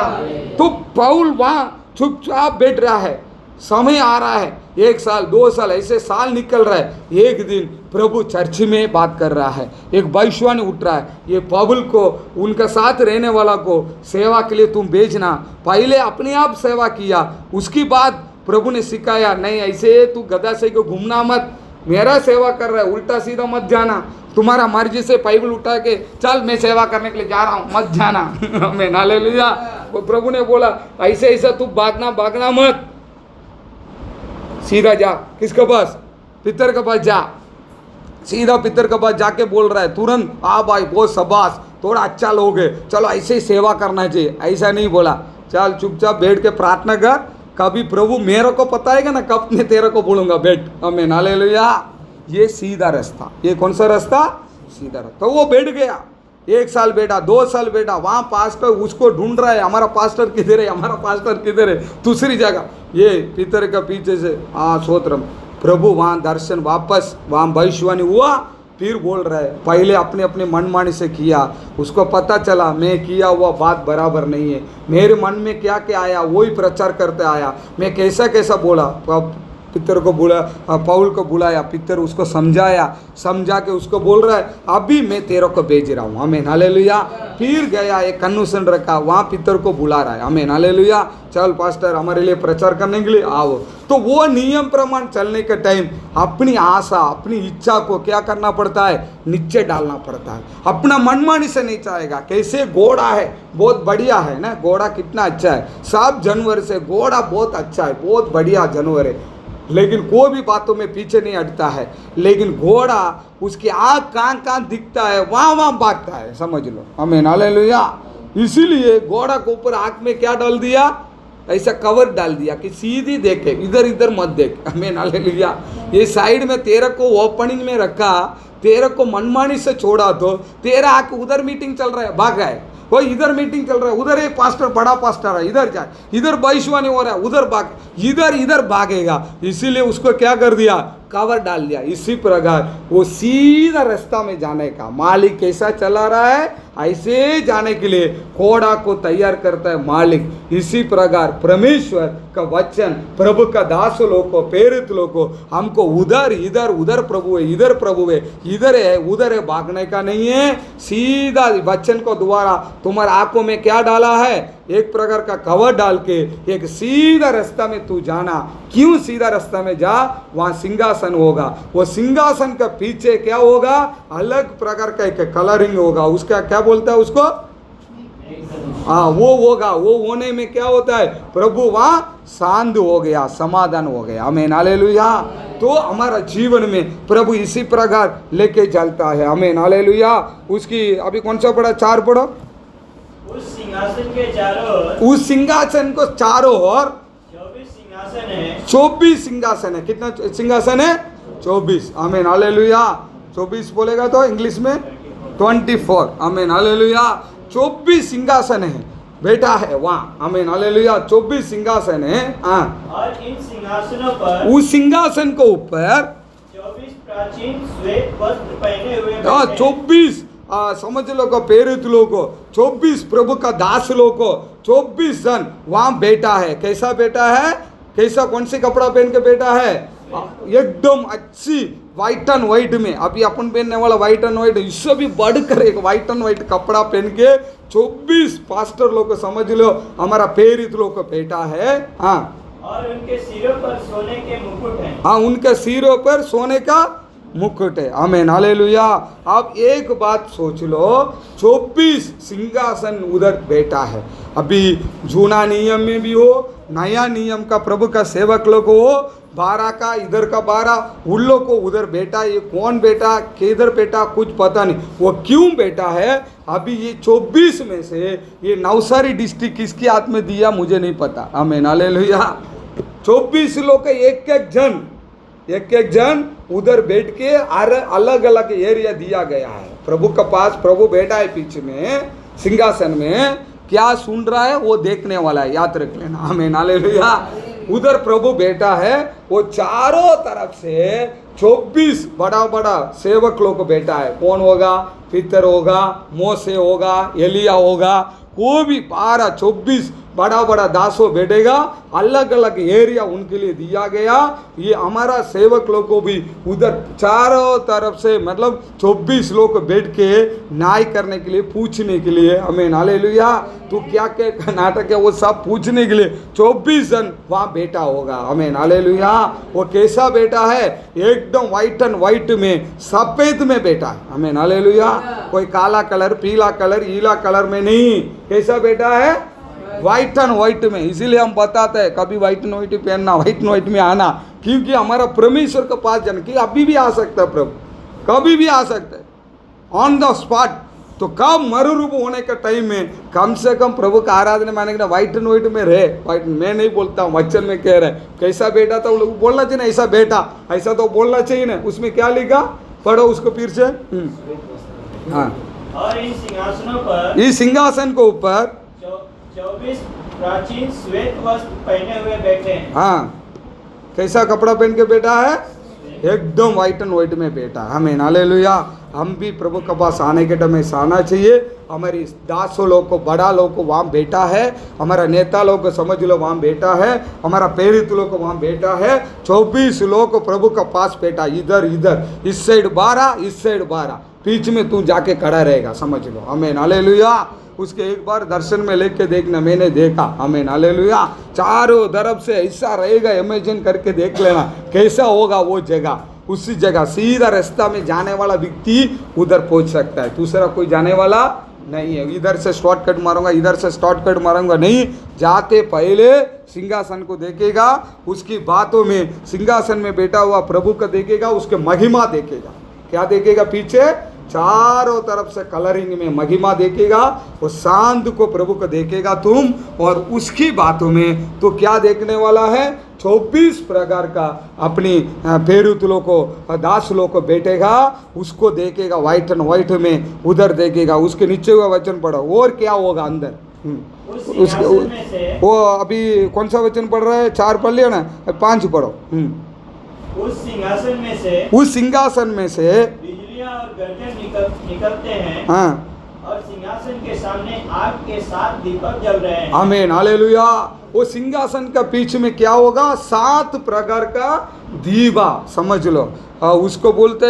तो पौल वहाँ चुपचाप बैठ रहा है। समय आ रहा है, 1 साल 2 साल ऐसे साल निकल रहा है। एक दिन प्रभु चर्च में बात कर रहा है, एक भविष्यवाणी उठ रहा है, ये पौल को, उनका साथ रहने वाला को सेवा के लिए तुम भेजना। पहले अपने आप सेवा किया, उसकी बाद प्रभु ने सिखाया, नहीं ऐसे तू गधा से को घूमना मत, मेरा सेवा कर रहा है, उल्टा सीधा मत जाना, तुम्हारा मर्जी से बाइबल उठा के चल मैं सेवा करने के लिए जा रहा हूँ, मत जाना। आमीन, हालेलुया। वो प्रभु ने बोला ऐसे ऐसा तू भागना मत, सीधा जा, किसके पास? पितर के पास जा, सीधा पितर के पास जाके बोल रहा है तुरंत, आ भाई बहुत शाबाश, थोड़ा अच्छा लोग है, चलो ऐसे ही सेवा करना चाहिए। ऐसा नहीं बोला, चल चुपचाप बैठ के प्रार्थना कर, कभी प्रभु मेरे को पता है ना कब मैं तेरे को बोलूंगा बैठ। आमीन, हालेलुया। ये सीधा रास्ता, ये कौन सा रास्ता? सीधा रास्ता। तो वो बैठ गया, 1 साल बैठा, 2 साल बैठा, वहाँ पास्टर उसको ढूंढ रहा है, हमारा पास्टर किधर है, हमारा पास्टर किधर है, दूसरी जगह। ये पितर का पीछे से स्तोत्रम, प्रभु वहाँ दर्शन, वापस वहाँ भविष्यवाणी हुआ, फिर बोल रहा है पहले अपने अपने मनमानी से किया, उसको पता चला मैं किया हुआ बात बराबर नहीं है, मेरे मन में क्या क्या आया वही प्रचार करते आया, मैं कैसा कैसा बोला। पितर को बुला, पौल को बुलाया, पितर उसको समझा के उसको बोल रहा है अभी मैं तेरे को भेज रहा हूँ। आमीन, हालेलुया। फिर गया, एक कन्वेंशन रखा, वहाँ पितर को बुला रहा है। आमीन, हालेलुया। चल पास्टर हमारे लिए प्रचार करने के लिए आओ। तो वो नियम प्रमाण चलने के टाइम अपनी आशा, अपनी इच्छा को क्या करना पड़ता है? नीचे डालना पड़ता है। अपना मनमानी से नहीं चाहेगा। कैसे घोड़ा है, बहुत बढ़िया है ना, घोड़ा कितना अच्छा है, सब जानवर से घोड़ा बहुत अच्छा है, बहुत बढ़िया जानवर है, लेकिन कोई भी बातों में पीछे नहीं हटता है। लेकिन घोड़ा उसकी आँख कहाँ दिखता है वहाँ भागता है, समझ लो। आमीन, हालेलुया। इसीलिए घोड़ा के ऊपर आँख में क्या डाल दिया? ऐसा कवर डाल दिया कि सीधी देखे, इधर इधर मत देख। आमीन, हालेलुया। ये साइड में तेरे को ओपनिंग में रखा, तेरे को मनमानी से छोड़ा तो तेरा आँख उधर मीटिंग चल रहा है भागा है, वो इधर मीटिंग चल रहा है, उधर एक पास्टर बड़ा पास्टर है, इधर जाए, इधर भविष्यवाणी हो रहा है, उधर भाग, इधर भागेगा। इसीलिए उसको क्या कर दिया? कवर डाल दिया। इसी प्रकार वो सीधा रास्ता में जाने का मालिक कैसा चला रहा है, ऐसे जाने के लिए घोड़ा को तैयार करता है मालिक। इसी प्रकार परमेश्वर का वचन, प्रभु का दास लोग को, प्रेरित लोग को हमको उधर प्रभु है, इधर प्रभु है, इधर है भागने का नहीं है। सीधा वचन को द्वारा तुम्हारे आंखों में क्या डाला है? एक प्रकार का कवर डाल के एक सीधा रास्ता में तू जाना। क्यों सीधा रास्ता में जा? वहाँ सिंहासन होगा, वो सिंहासन का पीछे क्या होगा? अलग प्रकार का एक कलरिंग होगा, उसका क्या बोलता है उसको? वो होगा। वो होने में क्या होता है? प्रभु वहाँ शांत हो गया, समाधान हो गया। आमीन, हालेलुया। तो हमारा जीवन में प्रभु इसी प्रकार लेके चलता है। आमीन, हालेलुया। उसकी अभी कौन सा पढ़ा? 4 पढ़ो। उस सिंहासन के चारों ओर, उस सिंहासन को चारों ओर 24 सिंहासन है। 24 सिंहासन है। कितना सिंहासन है? 24। आमीन, हालेलुया। 24 बोलेगा तो इंग्लिश में 24। आमीन, हालेलुया। 24 सिंहासन है, बैठा है वहाँ। आमीन, हालेलुया। 24 सिंहासन है। और इन सिंहासनों पर, उस सिंहासन को ऊपर 24 प्राचीन श्वेत वस्त्र पहने हुए 24 समझ लो को, प्रेरित लोग को, 24 प्रभु का दास लोग को, 24 जन वहाँ बैठा है। कैसा बैठा है? कैसा, कौन सी कपड़ा पहन के बैठा है? एकदम अच्छी व्हाइट एंड व्हाइट में। अभी अपन पहनने वाला व्हाइट एंड व्हाइट, इससे भी बढ़कर एक व्हाइट एंड व्हाइट कपड़ा पहन के 24 पास्टर लोग को, समझ लो हमारा प्रेरित लोग को बैठा है। और उनके सिरों पर सोने के मुकुट हैं। उनके सिरों पर सोने का मुकुट है। आमीन, हालेलुया। आप एक बात सोच लो, 24 सिंहासन उधर बैठा है। अभी जूना नियम में भी हो, नया नियम का प्रभु का सेवक लोग हो, 12 का इधर का 12, उन लोग को उधर बैठा। ये कौन बैठा, किधर बैठा, कुछ पता नहीं, वो क्यों बैठा है। अभी ये 24 में से ये नवसारी डिस्ट्रिक्ट किसके हाथ में दिया मुझे नहीं पता। आमीन, हालेलुया। 24 लोग का एक एक जन उधर बैठ के अलग अलग एरिया दिया गया है। प्रभु का पास प्रभु बैठा है पीछे में सिंहासन में, क्या सुन रहा है वो देखने वाला है, याद रख लेना। आमीन, हालेलुया। उधर प्रभु बैठा है, वो चारों तरफ से 24 बड़ा सेवक लोग बैठा है। कौन होगा? पितर होगा, मोसे होगा, एलिया होगा, कोई भी 12 24 बड़ा बड़ा दासों बैठेगा, अलग अलग एरिया उनके लिए दिया गया। ये हमारा सेवक लोग को भी उधर चारों तरफ से मतलब 24 लोग बैठ के न्याय करने के लिए, पूछने के लिए। हमें हालेलुया। तू क्या क्या नाटक है वो सब पूछने के लिए 24 जन वहाँ बैठा होगा। हमें हालेलुया। वो कैसा बेटा है? एकदम व्हाइट एंड व्हाइट में, सफेद में बैठा है। हमें हालेलुया। कोई काला कलर, पीला कलर, नीला कलर में नहीं। कैसा बेटा है? व्हाइट एंड व्हाइट में। इसीलिए हम बताते हैं कभी व्हाइट एंड व्हाइट पहनना, व्हाइट एंड व्हाइट में आना, क्योंकि हमारा परमेश्वर के पास जाने की अभी भी आ सकता है प्रभु, कभी भी आ सकता है ऑन द स्पॉट। तो कब मरुरूप होने के टाइम में कम से कम प्रभु का आराधना माने कि व्हाइट एंड व्हाइट में रहे। व्हाइट मैं नहीं बोलता हूँ, वचन में कह रहे कैसा बेटा था वो लोग बोलना चाहिए ना, ऐसा बेटा ऐसा तो बोलना चाहिए ना। उसमें क्या लिखा? पढ़ो उसको फिर से। हाँ। और इन सिंहासनों पर, इस सिंहासन के ऊपर 24 प्राचीन श्वेत वस्त्र पहने हुए बैठे हैं। हाँ, कैसा कपड़ा पहन के बैठा है? एकदम व्हाइट एंड व्हाइट में बैठा। हमें हालेलुया। हम भी प्रभु के पास आने के टाइम में आना चाहिए। हमारी दासों लोग को, बड़ा लोग को वहाँ बैठा है, हमारा नेता लोग को समझ लो वहाँ बैठा है, हमारा प्रेरित लोग को वहाँ बैठा है। 24 लोग को प्रभु के पास बैठा, इधर इधर, इस साइड 12, इस साइड 12, बीच में तू जाके खड़ा रहेगा, समझ लो। हमें हालेलुया। उसके एक बार दर्शन में लेके देखना, मैंने देखा। हमें हालेलुया। चारों तरफ से ऐसा रहेगा, इमेजिन करके देख लेना कैसा होगा वो जगह। उसी जगह सीधा रास्ता में जाने वाला व्यक्ति उधर पहुंच सकता है, दूसरा कोई जाने वाला नहीं है। इधर से शॉर्टकट मारूंगा, इधर से शॉर्टकट मारूंगा नहीं। जाते पहले सिंहासन को देखेगा, उसकी बातों में सिंहासन में बैठा हुआ प्रभु को देखेगा, उसके महिमा देखेगा। क्या देखेगा? पीछे चारों तरफ से कलरिंग में महिमा देखेगा। वो शांत को प्रभु को देखेगा तुम, और उसकी बातों में तो क्या देखने वाला है? 24 प्रकार का अपनी प्रेरित लोग को, दास लोग को बैठेगा, उसको देखेगा व्हाइट एंड व्हाइट में, उधर देखेगा। उसके नीचे हुआ वचन पढ़ो, और क्या होगा अंदर? वो अभी कौन सा वचन पढ़ रहा है? 4 पढ़ लिया ना, 5 पढ़ो। उस सिंहासन में से, उस सिंहासन में से बिजलियां और गर्जन निकलते हैं। हाँ। और सिंहासन के सामने आग के 7 दीपक जल रहे हैं। आमीन हालेलुया। वो सिंहासन का पीछे में क्या होगा? 7 प्रकार का दीवा, समझ लो। उसको बोलते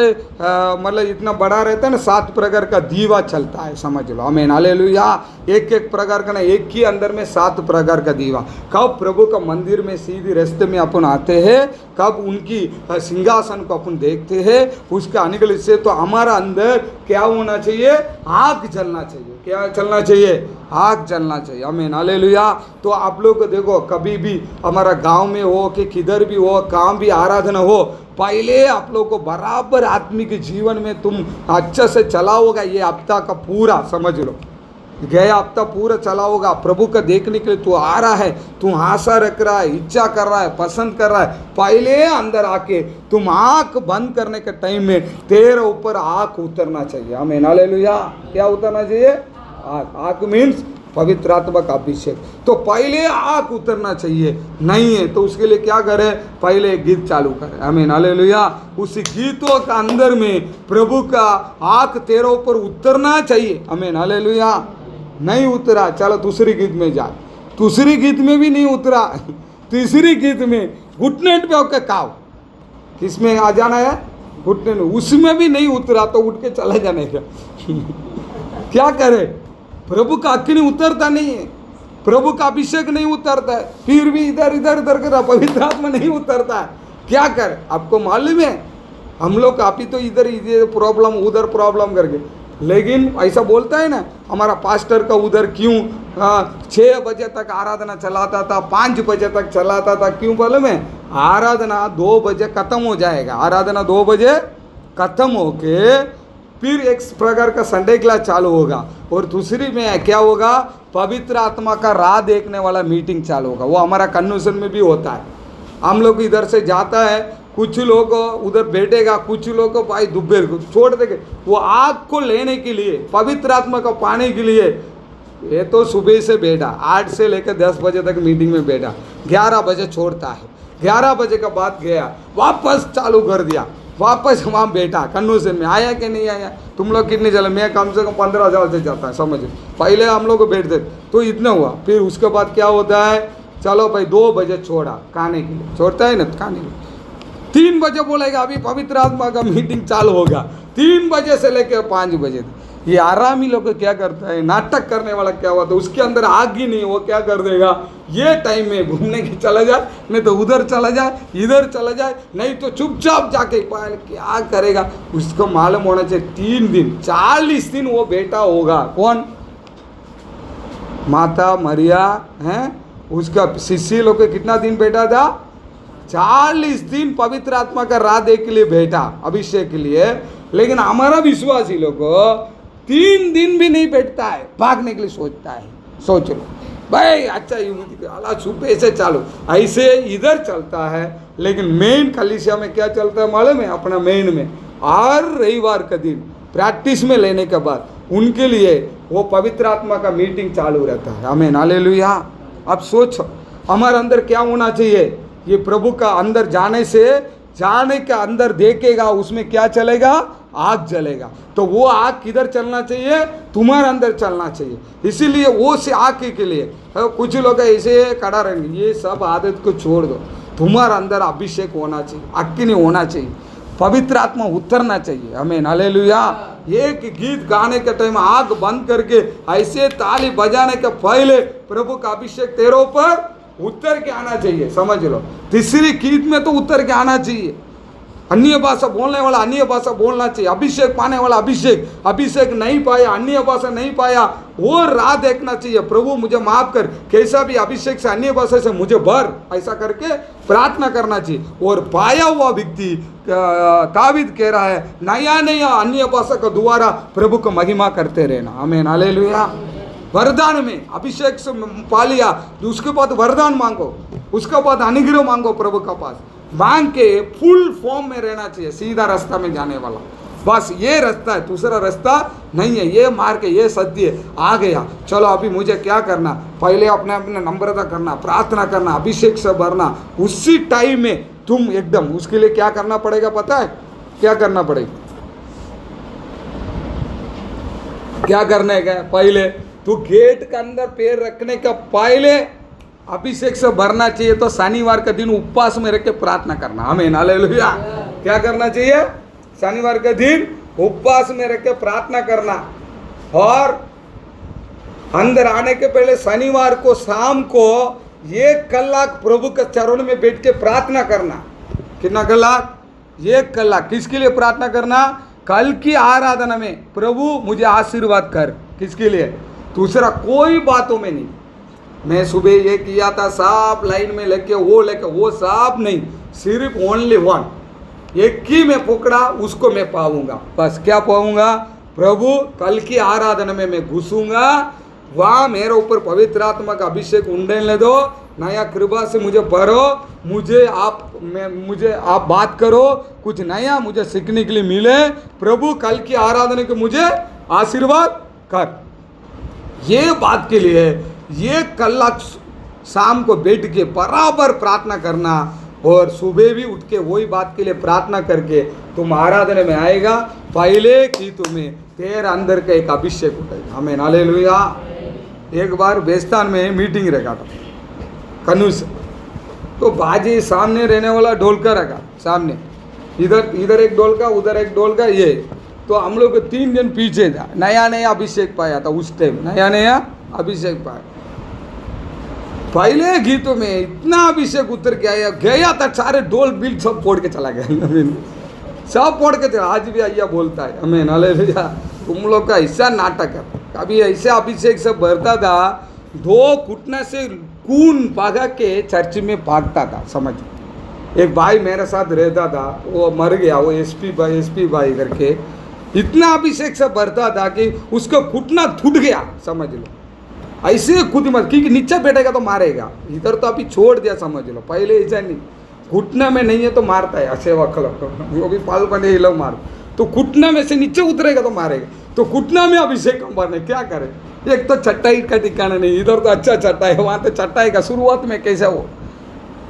मतलब इतना बड़ा रहता है ना, 7 प्रकार का दीवा चलता है, समझ लो। आमीन हालेलुया। एक एक प्रकार का ना, एक ही अंदर में 7 प्रकार का दीवा। कब प्रभु का मंदिर में सीधी रास्ते में अपन आते हैं, कब उनकी सिंहासन को अपन देखते हैं, उसका अनुग्रह से तो हमारा अंदर क्या होना चाहिए? आग जलना चाहिए। क्या चलना चाहिए? आग जलना चाहिए। आमीन हालेलुया। तो आप लोग देखो, कभी भी हमारा गांव में हो कि किधर भी हो, काम भी आराधना हो, पहले आप लोग को बराबर आत्मिक जीवन में तुम अच्छे से चलाओगा। ये हफ्ता का पूरा समझ लो, गया हफ्ता पूरा चला होगा। प्रभु का देखने के लिए तू आ रहा है, तू आशा रख रहा है, इच्छा कर रहा है, पसंद कर रहा है। पहले अंदर आके तुम आँख बंद करने के टाइम में तेरे ऊपर आँख उतरना चाहिए। आमीन हालेलुया। क्या उतरना चाहिए? आँख। आँख मीन्स पवित्र आत्मा का अभिषेक। तो पहले आँख उतरना चाहिए। नहीं है तो उसके लिए क्या करे? पहले गीत चालू करे। आमीन हालेलुया। उस गीतों का अंदर में प्रभु का आँख तेरे ऊपर उतरना चाहिए। आमीन हालेलुया। नहीं उतरा, चलो दूसरी गीत में जा। दूसरी गीत में भी नहीं उतरा, तीसरी गीत में घुटने पे होकर काव। किस में आ जाना है? घुटने में। उसमें भी नहीं उतरा तो उठ के चला जाने का। क्या करे? प्रभु का अग्नि उतरता नहीं है, प्रभु का अभिषेक नहीं उतरता है, फिर भी इधर इधर इधर कर पवित्र आत्मा नहीं उतरता है। क्या कर? आपको मालूम है हम लोग काफी तो इधर इधर प्रॉब्लम उधर प्रॉब्लम करके, लेकिन ऐसा बोलता है ना हमारा पास्टर का उधर क्यों 6 बजे तक आराधना चलाता था, 5 बजे तक चलाता था। क्यों मालूम है? आराधना 2 बजे खत्म हो जाएगा। आराधना 2 बजे खत्म होके फिर एक प्रकार का संडे क्लास चालू होगा, और दूसरी में क्या होगा? पवित्र आत्मा का राह देखने वाला मीटिंग चालू होगा। वो हमारा कन्वेंशन में भी होता है। हम लोग इधर से जाता है, कुछ लोग उधर बैठेगा, कुछ लोग को भाई दुब्बेर को छोड़ देंगे। वो आग को लेने के लिए, पवित्र आत्मा को पाने के लिए, ये तो सुबह से बैठा 8 से लेकर 10 बजे तक मीटिंग में बैठा, 11 बजे छोड़ता है, 11 बजे का बाद गया, वापस चालू कर दिया, वापस वहाँ बैठा कन्वेंशन में, आया कि नहीं आया, तुम लोग कितने चले, मैं कम से कम 15 साल से जाता है, समझ लो। पहले हम लोग बैठते तो इतना हुआ, फिर उसके बाद क्या होता है, चलो भाई 2 बजे छोड़ा खाने के लिए, छोड़ता है ना खाने के लिए, 3 बजे बोलेगा अभी पवित्र आत्मा का मीटिंग चालू होगा, 3 बजे से लेकर 5 बजे तक। ये आरामी लोग क्या करता है, नाटक करने वाला क्या हुआ, तो उसके अंदर आग ही नहीं, वो क्या कर देगा, ये टाइम में घूमने के चला जाए, नहीं तो उधर चला जाए, इधर चला जाए, नहीं तो चुपचाप जाके क्या करेगा। उसको मालूम होना चाहिए 3 दिन 40 दिन वो बेटा होगा। कौन? माता मरिया हैं, उसका शिष्य लोग कितना दिन बैठा था, 40 दिन पवित्र आत्मा का राह देख के लिए बैठा, अभिषेक के लिए। लेकिन हमारा विश्वासी लोग 3 दिन भी नहीं बैठता है, भागने के लिए सोचता है। सोच लो भाई, अच्छा अला छुपे से चालू, ऐसे इधर चलता है, लेकिन मेन कलीसिया में क्या चलता है मालूम है, अपना मेन में हर रविवार का दिन प्रैक्टिस में लेने के बाद उनके लिए वो पवित्र आत्मा का मीटिंग चालू रहता है। आमीन, हालेलुया। अब सोचो हमारे अंदर क्या होना चाहिए, ये प्रभु का अंदर जाने के अंदर देखेगा, उसमें क्या चलेगा, आग जलेगा। तो वो आग किधर चलना चाहिए, तुम्हारे अंदर चलना चाहिए। इसीलिए वो से आग के लिए कुछ लोग ऐसे खड़ा रहेंगे, ये सब आदत को छोड़ दो, तुम्हारे अंदर अभिषेक होना चाहिए, अग्नि होना चाहिए, पवित्र आत्मा उतरना चाहिए। आमीन, हालेलुया। एक गीत गाने के टाइम आग बंद करके ऐसे ताली बजाने के पहले प्रभु का अभिषेक तेरे ऊपर उतर के आना चाहिए, समझ लो। तीसरी गीत में तो उतर के आना चाहिए। अन्य भाषा बोलने वाला अन्य भाषा बोलना चाहिए, अभिषेक पाने वाला अभिषेक नहीं पाया, अन्य भाषा नहीं पाया, वो राह देखना चाहिए, प्रभु मुझे माफ कर, कैसा भी अभिषेक से अन्य भाषा से मुझे भर, ऐसा करके प्रार्थना करना चाहिए। और पाया हुआ व्यक्ति दावीद कह रहा है, नया अन्य भाषा का द्वारा प्रभु को महिमा करते रहना। आमीन, हालेलुया। वरदान में अभिषेक से पा लिया, उसके बाद वरदान मांगो, उसके बाद अनुग्रह मांगो, प्रभु का पास मांग के फुल फॉर्म में रहना चाहिए, सीधा रास्ता में जाने वाला। बस ये रास्ता है, दूसरा रास्ता नहीं है, ये मार के ये सत्य आ गया। चलो अभी मुझे क्या करना, पहले अपने अपने नम्रता करना, प्रार्थना करना, अभिषेक से भरना, उसी टाइम में तुम एकदम, उसके लिए क्या करना पड़ेगा पता है, क्या करना पड़ेगा, क्या करने का पहले तो गेट के अंदर पैर रखने का पहले अभिषेक से भरना चाहिए। तो शनिवार का दिन उपवास में रख के प्रार्थना करना। आमीन, हालेलुया। क्या करना चाहिए, शनिवार का दिन उपवास में रख के प्रार्थना करना, और अंदर आने के पहले शनिवार को शाम को 1 कलाक प्रभु के चरणों में बैठ के प्रार्थना करना। कितना कलाक, 1 कलाक। किसके लिए प्रार्थना करना, कल की आराधना में प्रभु मुझे आशीर्वाद कर, किसके लिए, दूसरा कोई बातों में नहीं। मैं सुबह ये किया था, सब लाइन में लेके वो सब नहीं, सिर्फ ओनली वन, एक ही मैं पकड़ा, उसको मैं पाऊंगा। बस क्या पाऊंगा, प्रभु कल की आराधना में मैं घुसूंगा, वहाँ मेरे ऊपर पवित्र आत्मा का अभिषेक उंडेलने दो, नया कृपा से मुझे भरो, मुझे आप बात करो, कुछ नया मुझे सीखने के लिए मिले, प्रभु कल की आराधना के मुझे आशीर्वाद कर। ये बात के लिए 1 कलाक शाम को बैठ के बराबर प्रार्थना करना, और सुबह भी उठ के वही बात के लिए प्रार्थना करके तुम आराधना में आएगा, पहले कि तुम्हें तेरे अंदर का एक अभिषेक उठेगा। आमीन, हालेलुया। एक बार बेस्तान में मीटिंग रखा था कन्नूस, तो बाजी सामने रहने वाला ढोलका रखा सामने, इधर एक ढोलका, उधर एक ढोलका, ये तो हम लोग 3 जन पीछे था, नया अभिषेक पाया था उस टाइम, नया अभिषेक पाया। पहले गीतों में इतना अभिषेक उतर के आया, गया था, सारे ढोल बिल सब फोड़ के चला गया, सब फोड़ के चला। आज भी आइया बोलता है, आमीन, हालेलुया। तुम लोग का ऐसा नाटक है, कभी ऐसे अभिषेक से भरता था, 2 घुटने से खून भागा के चर्च में भागता था, समझ। एक भाई मेरे साथ रहता था, वो मर गया, वो एसपी भाई करके, इतना अभिषेक से भरता था कि उसका घुटना टूट गया, समझ लो। ऐसे खुद मत, क्योंकि नीचे बैठेगा तो मारेगा, इधर तो अभी छोड़ दिया, समझ लो। पहले ऐसा नहीं, घुटना में नहीं है तो मारता है, ऐसे वो भी पाल पंडे ये लोग मार, तो घुटना में से नीचे उतरेगा तो मारेगा। तो घुटना में अभिषेक हम भरने क्या करें, एक तो चट्टाई का ठिकाना नहीं, इधर तो अच्छा चट्टाई है, वहाँ तो चट्टाई का शुरुआत में कैसा वो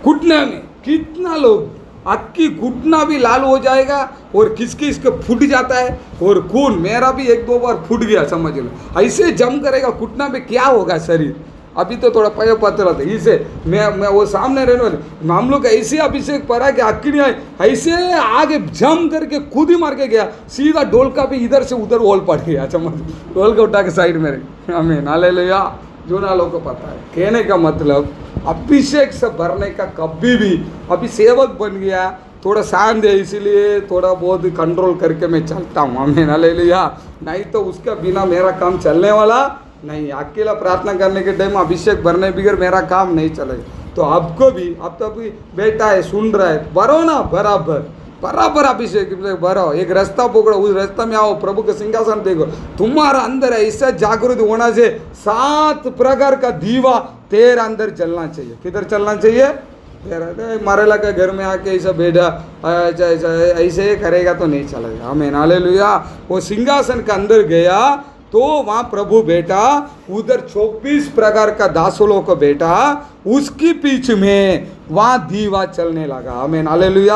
घुटना में कितना लोग अक्की घुटना भी लाल हो जाएगा और किसके इसके फूट जाता है और खून, मेरा भी एक दो बार फूट गया समझ लो। ऐसे जम करेगा घुटना में क्या होगा शरीर। अभी तो थोड़ा पय पत्र था इसे मैं वो सामने रहने वाले हम लोग ऐसे अभिषेक पड़ा कि अक्की नहीं आई, ऐसे आगे जम करके खुद ही मार के गया, सीधा डोलका भी इधर से उधर ओल पड़ गया समझ, डोलका उठा के साइड में रही। हमें नाले लिया जो ना लोग को पता है। कहने का मतलब अभिषेक से भरने का कभी भी, अभी सेवक बन गया थोड़ा शांत है इसीलिए थोड़ा बहुत कंट्रोल करके मैं चलता हूँ। हमें ना ले लिया, नहीं तो उसका बिना मेरा काम चलने वाला नहीं। अकेला प्रार्थना करने के टाइम अभिषेक भरने बगैर मेरा काम नहीं चलेगा। तो आपको भी, अब तो अभी बेटा है सुन रहा है, भरो ना बराबर बराबर अभिषेक भरो, एक रास्ता पकड़ो, उस रास्ता में आओ, प्रभु का सिंहासन देखो। तुम्हारा अंदर ऐसा जागृत होना से 7 प्रकार का दीवा तेरे अंदर चलना चाहिए। किधर चलना चाहिए? तेरा मरेला का घर में आके ऐसा बेटा ऐसे करेगा तो नहीं चलेगा। हमें हालेलुया। वो सिंहासन के अंदर गया तो वहाँ प्रभु बेटा, उधर 24 प्रकार का दासों को बेटा, उसकी पीछे में वहाँ दीवा चलने लगा। आमीन हालेलुया।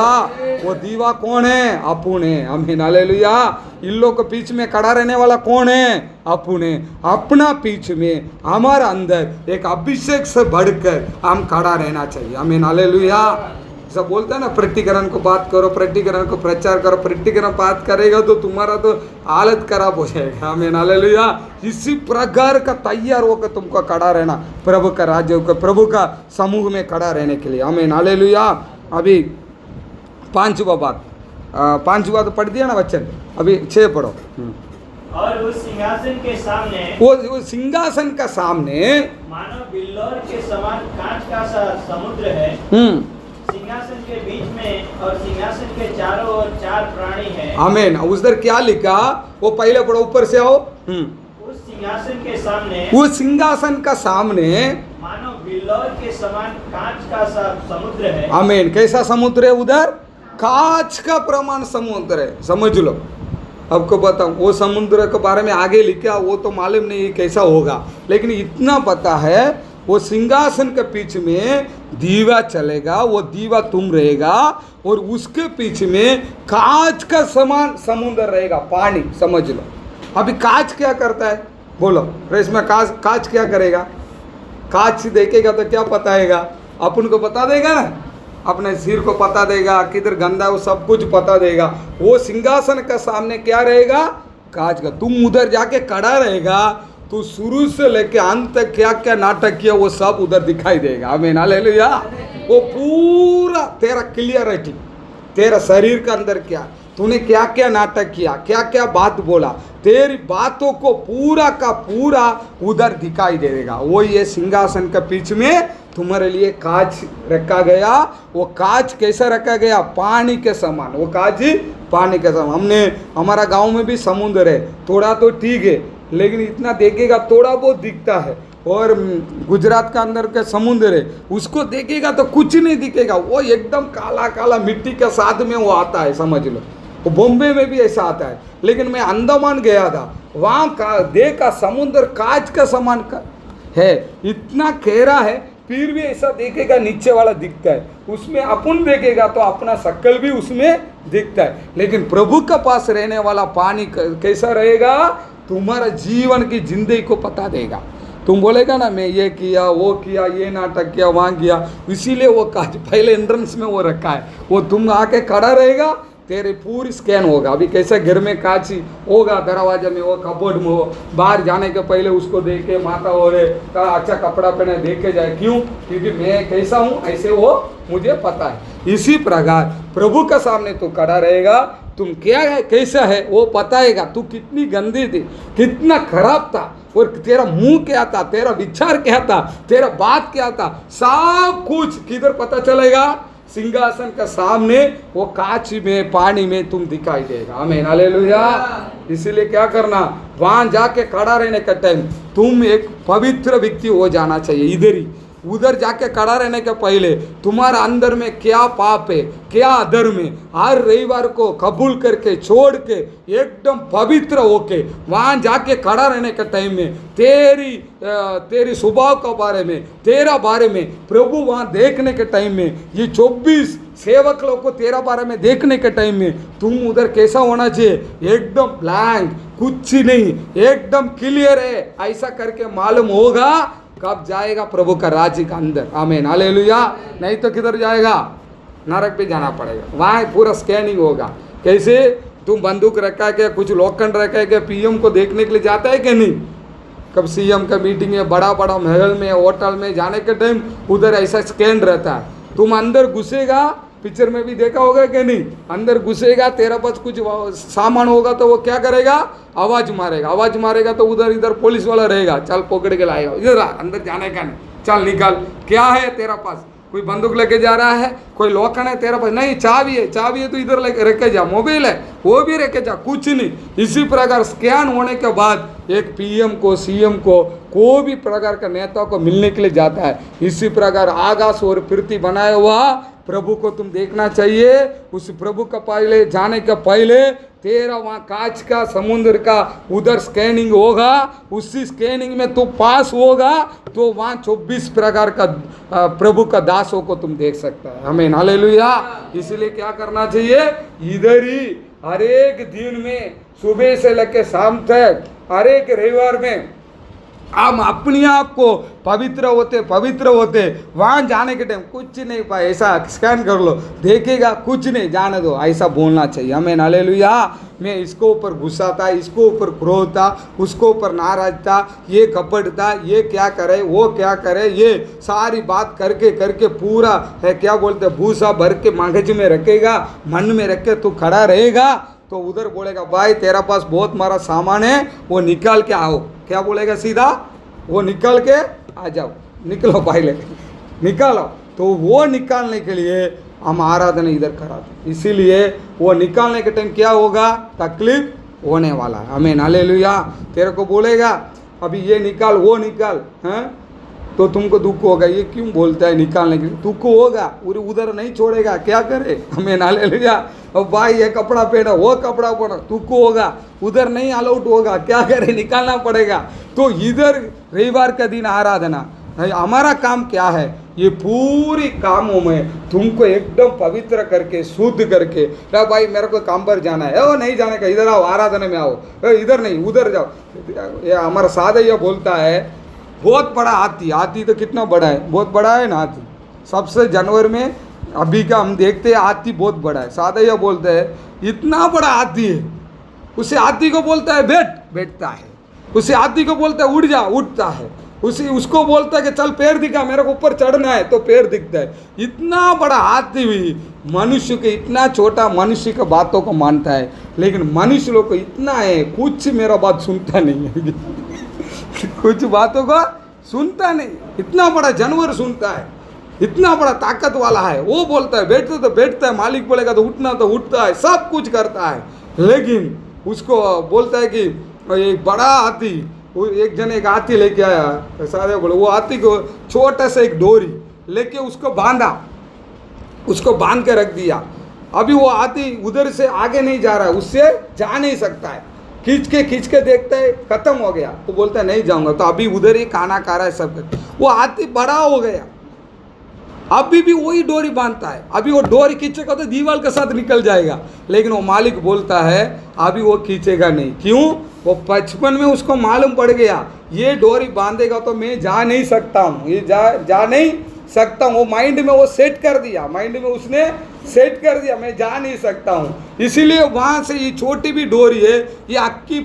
वो दीवा कौन है? अपुन है। आमीन हालेलुया। इन लोग के पीछे में खड़ा रहने वाला कौन है? अपुन है। अपना पीछे में हमारे अंदर एक अभिषेक से बढ़कर हम खड़ा रहना चाहिए। आमीन हालेलुया। सब बोलता है ना, प्रट्टीकरण को बात करो, प्रट्टीकरण को प्रचार करो, प्रट्टीकरण बात करेगा तो तुम्हारा तो हालत खराब हो जाएगा। आमीन हालेलुया। इसी प्रकार का तैयार होकर तुमको खड़ा रहना प्रभु का राज्य को, प्रभु का समूह में खड़ा रहने के लिए। आमीन हालेलुया। अभी 5वां बात, 5वां तो पढ़ दिया ना वचन, अभी 6 पढ़ो। और उस सिंहासन के सामने, वो सिंहासन का सामने मानो बिल्लौर के समान कांच का सा समुद्र है। सिंहासन के बीच में और सिंहासन के चारों ओर 4 प्राणी हैं। आमीन। उधर क्या लिखा? वो पहले पढ़ो, ऊपर से आओ। उस सिंहासन के सामने, वो सिंहासन का सामने मानो बिल्लौर के समान कांच का सा समुद्र है। आमीन। कैसा समुद्र है? उधर कांच का प्रमाण समुद्र है। समझ लो। आपको बताऊं, वो समुद्र के बारे में आगे लिखा, वो तो मालूम नहीं कैसा होगा, लेकिन इतना पता है वो सिंहासन के पीछे में दीवा चलेगा, वो दीवा तुम रहेगा और उसके पीछे में कांच का समान समुद्र रहेगा, पानी। समझ लो। अभी कांच क्या करता है? बोलो रेस में कांच क्या करेगा? कांच देखेगा तो क्या बताएगा? अपन को बता देगा ना, अपने सिर को पता देगा, किधर गंदा है वो सब कुछ पता देगा। वो सिंहासन का सामने क्या रहेगा? कांच का। तुम उधर जाके खड़ा रहेगा तो शुरू से लेके अंत तक क्या क्या नाटक किया वो सब उधर दिखाई देगा। आमीन हालेलुया। वो पूरा तेरा क्लियरिटी, तेरा शरीर के अंदर क्या, तूने क्या क्या नाटक किया, क्या क्या बात बोला, तेरी बातों को पूरा का पूरा उधर दिखाई देगा। वो ये सिंहासन के पीछे में तुम्हारे लिए कांच रखा गया। वो कांच कैसा रखा गया? पानी के समान। वो कांच पानी के समान। हमने, हमारा गांव में भी समुद्र है, थोड़ा तो ठीक है, लेकिन इतना देखेगा थोड़ा बहुत दिखता है। और गुजरात का अंदर का समुद्र है, उसको देखेगा तो कुछ नहीं दिखेगा, वो एकदम काला काला मिट्टी के साथ में वो आता है। समझ लो। वो बॉम्बे में भी ऐसा आता है। लेकिन मैं अंडमान गया था, वहाँ का देखा समुद्र कांच का समान का है, इतना गहरा है, फिर भी ऐसा देखेगा नीचे वाला दिखता है। उसमें अपन देखेगा तो अपना शक्ल भी उसमें दिखता है। लेकिन प्रभु के पास रहने वाला पानी कैसा रहेगा? तुम्हारा जीवन की जिंदगी को पता देगा। तुम बोलेगा ना मैं ये किया, वो किया, ये नाटक किया, वहाँ किया, इसीलिए वो कांच पहले एंट्रेंस में वो रखा है। वो तुम आके खड़ा रहेगा, तेरे पूरी स्कैन होगा। अभी कैसे घर में कांच होगा, दरवाजे में हो, कबोर्ड में हो, बाहर जाने के पहले उसको देखे, माता हो रहे अच्छा कपड़ा पहने देखे जाए। क्यों? क्योंकि मैं कैसा हूँ ऐसे वो मुझे पता है। इसी प्रकार प्रभु के सामने तू खड़ा रहेगा, तुम क्या है, कैसा है वो बताएगा। तू कितनी गंदी थी, कितना खराब था, और तेरा मुंह क्या था, तेरा विचार क्या था, तेरा बात क्या था, सब कुछ किधर पता चलेगा? सिंहासन का सामने वो कांच में पानी में तुम दिखाई देगा। आमीन हालेलुया। इसीलिए क्या करना, वहां जाके खड़ा रहने का टाइम तुम एक पवित्र व्यक्ति हो जाना चाहिए। इधर ही उधर जाके खड़ा रहने के पहले तुम्हारा अंदर में क्या पाप है, क्या अधर्म है, हर रविवार को कबूल करके छोड़ के एकदम पवित्र होके वहाँ जाके खड़ा रहने के टाइम में तेरी स्वभाव के बारे में, तेरा बारे में प्रभु वहाँ देखने के टाइम में, ये 24 सेवक लोग को तेरा बारे में देखने के टाइम में तुम उधर कैसा होना चाहिए, एकदम ब्लैंक, कुछ नहीं, एकदम क्लियर है, ऐसा करके मालूम होगा कब जाएगा प्रभु का राज्य के अंदर। आमीन, हालेलुया। नहीं तो किधर जाएगा, नरक पे जाना पड़ेगा। वहाँ पूरा स्कैनिंग होगा। कैसे, तुम बंदूक रखा है क्या, कुछ लोखंड रखा है क्या, पीएम को देखने के लिए जाता है कि नहीं। कब सीएम का मीटिंग है, बड़ा बड़ा महल में, होटल में जाने के टाइम उधर ऐसा स्कैन रहता है। तुम अंदर घुसेगा, पिक्चर में भी देखा होगा कि नहीं, अंदर घुसेगा, तेरा पास कुछ सामान होगा तो वो क्या करेगा, आवाज मारेगा, आवाज मारेगा तो उधर इधर पुलिस वाला रहेगा, चल पकड़ के लाएगा, इधर अंदर जाने का नहीं, चल निकल, क्या है तेरा पास, कोई बंदूक लेके जा रहा है, कोई लोखंड है तेरा पास, नहीं चाबी है तो इधर लेके रखे जा, मोबाइल है वो भी रखे जा, कुछ नहीं। इसी प्रकार स्कैन होने के बाद एक पीएम को, सीएम को, कोई भी प्रकार का नेता को मिलने के लिए जाता है। इसी प्रकार आकाश और पृथ्वी बनाया हुआ प्रभु को तुम देखना चाहिए। उस प्रभु का पहले जाने के पहले तेरा वहाँ कांच का समुद्र का उधर स्कैनिंग होगा, उसी स्कैनिंग में तो पास होगा तो वहाँ 24 प्रकार का प्रभु का दासों को तुम देख सकता है। आमीन, हालेलुया। इसलिए क्या करना चाहिए, इधर ही हर एक दिन में सुबह से लेकर शाम तक हर एक रविवार में हम अपने आप को पवित्र होते वहाँ जाने के टाइम कुछ नहीं पाए, ऐसा स्कैन कर लो, देखेगा कुछ नहीं, जाने दो, ऐसा बोलना चाहिए। हमें हालेलुया। मैं इसको ऊपर गुस्सा था, इसको ऊपर क्रोध था, उसको ऊपर नाराज था, ये कपट था, ये क्या करे, वो क्या करे, ये सारी बात करके करके पूरा है क्या बोलते भूसा भर के मगज में रखेगा, मन में रख के तू खड़ा रहेगा तो उधर बोलेगा भाई तेरा पास बहुत मारा सामान है, वो निकाल के आओ। क्या बोलेगा सीधा, वो निकाल के आ जाओ, निकलो पहले निकालो। तो वो निकालने के लिए हम आराधना इधर कराते, इसीलिए वो निकालने के टाइम क्या होगा, तकलीफ होने वाला है। आमीन, हालेलुया। तेरे को बोलेगा अभी ये निकाल, वो निकाल, हैं तो तुमको दुख होगा, ये क्यों बोलता है निकालने के लिए, दुख होगा, उधर नहीं छोड़ेगा, क्या करे। आमीन, हालेलुया। और भाई ये कपड़ा पहना, वो कपड़ा पहना, दुख होगा, उधर नहीं अलाउड होगा, क्या करे, निकालना पड़ेगा। तो इधर रविवार का दिन आराधना, हमारा काम क्या है, ये पूरी कामों में तुमको एकदम पवित्र करके शुद्ध करके, ना भाई मेरे को काम पर जाना है, ओ नहीं जाने का, इधर आओ आराधना में आओ, इधर नहीं उधर जाओ। ये हमारा सादा ये बोलता है बहुत बड़ा हाथी तो कितना बड़ा है, बहुत बड़ा है ना हाथी, सबसे जानवर में अभी का हम देखते हैं हाथी बहुत बड़ा है। सादा यह बोलता है इतना बड़ा हाथी है, उसे हाथी को बोलता है बैठता है, उसे हाथी को बोलता है उड़ जा, उठता है, उसको बोलता है कि चल पैर दिखा, मेरे को ऊपर चढ़ना है तो पैर दिखता है। इतना बड़ा हाथी भी मनुष्य के, इतना छोटा मनुष्य की बातों को मानता है, लेकिन मनुष्य लोग को इतना है कुछ मेरा बात सुनता नहीं है कुछ बातों को सुनता नहीं, इतना बड़ा जानवर सुनता है, इतना बड़ा ताकत वाला है। वो बोलता है बैठते तो बैठता है, मालिक बोलेगा तो उठना तो उठता है, सब कुछ करता है। लेकिन उसको बोलता है कि एक बड़ा हाथी, वो एक जन एक हाथी लेके आया, सारे बोले वो हाथी को छोटा सा एक डोरी लेके उसको बांधा, उसको बांध के रख दिया। अभी वो हाथी उधर से आगे नहीं जा रहा है, उससे जा नहीं सकता है, खींच के देखता है खत्म हो गया, तो बोलता है नहीं जाऊंगा, तो अभी उधर ही खाना खा रहा है सब। वो हाथी बड़ा हो गया, अभी भी वही डोरी बांधता है, अभी वो डोरी खींचेगा तो दीवार के साथ निकल जाएगा, लेकिन वो मालिक बोलता है अभी वो खींचेगा नहीं। क्यों, वो बचपन में उसको मालूम पड़ गया ये डोरी बांधेगा तो मैं जा नहीं सकता हूँ, ये जा नहीं सकता हूँ। वो माइंड में वो सेट कर दिया, माइंड में उसने सेट कर दिया मैं जा नहीं सकता हूँ। इसीलिए वहाँ से ये छोटी भी डोरी है, ये अक्की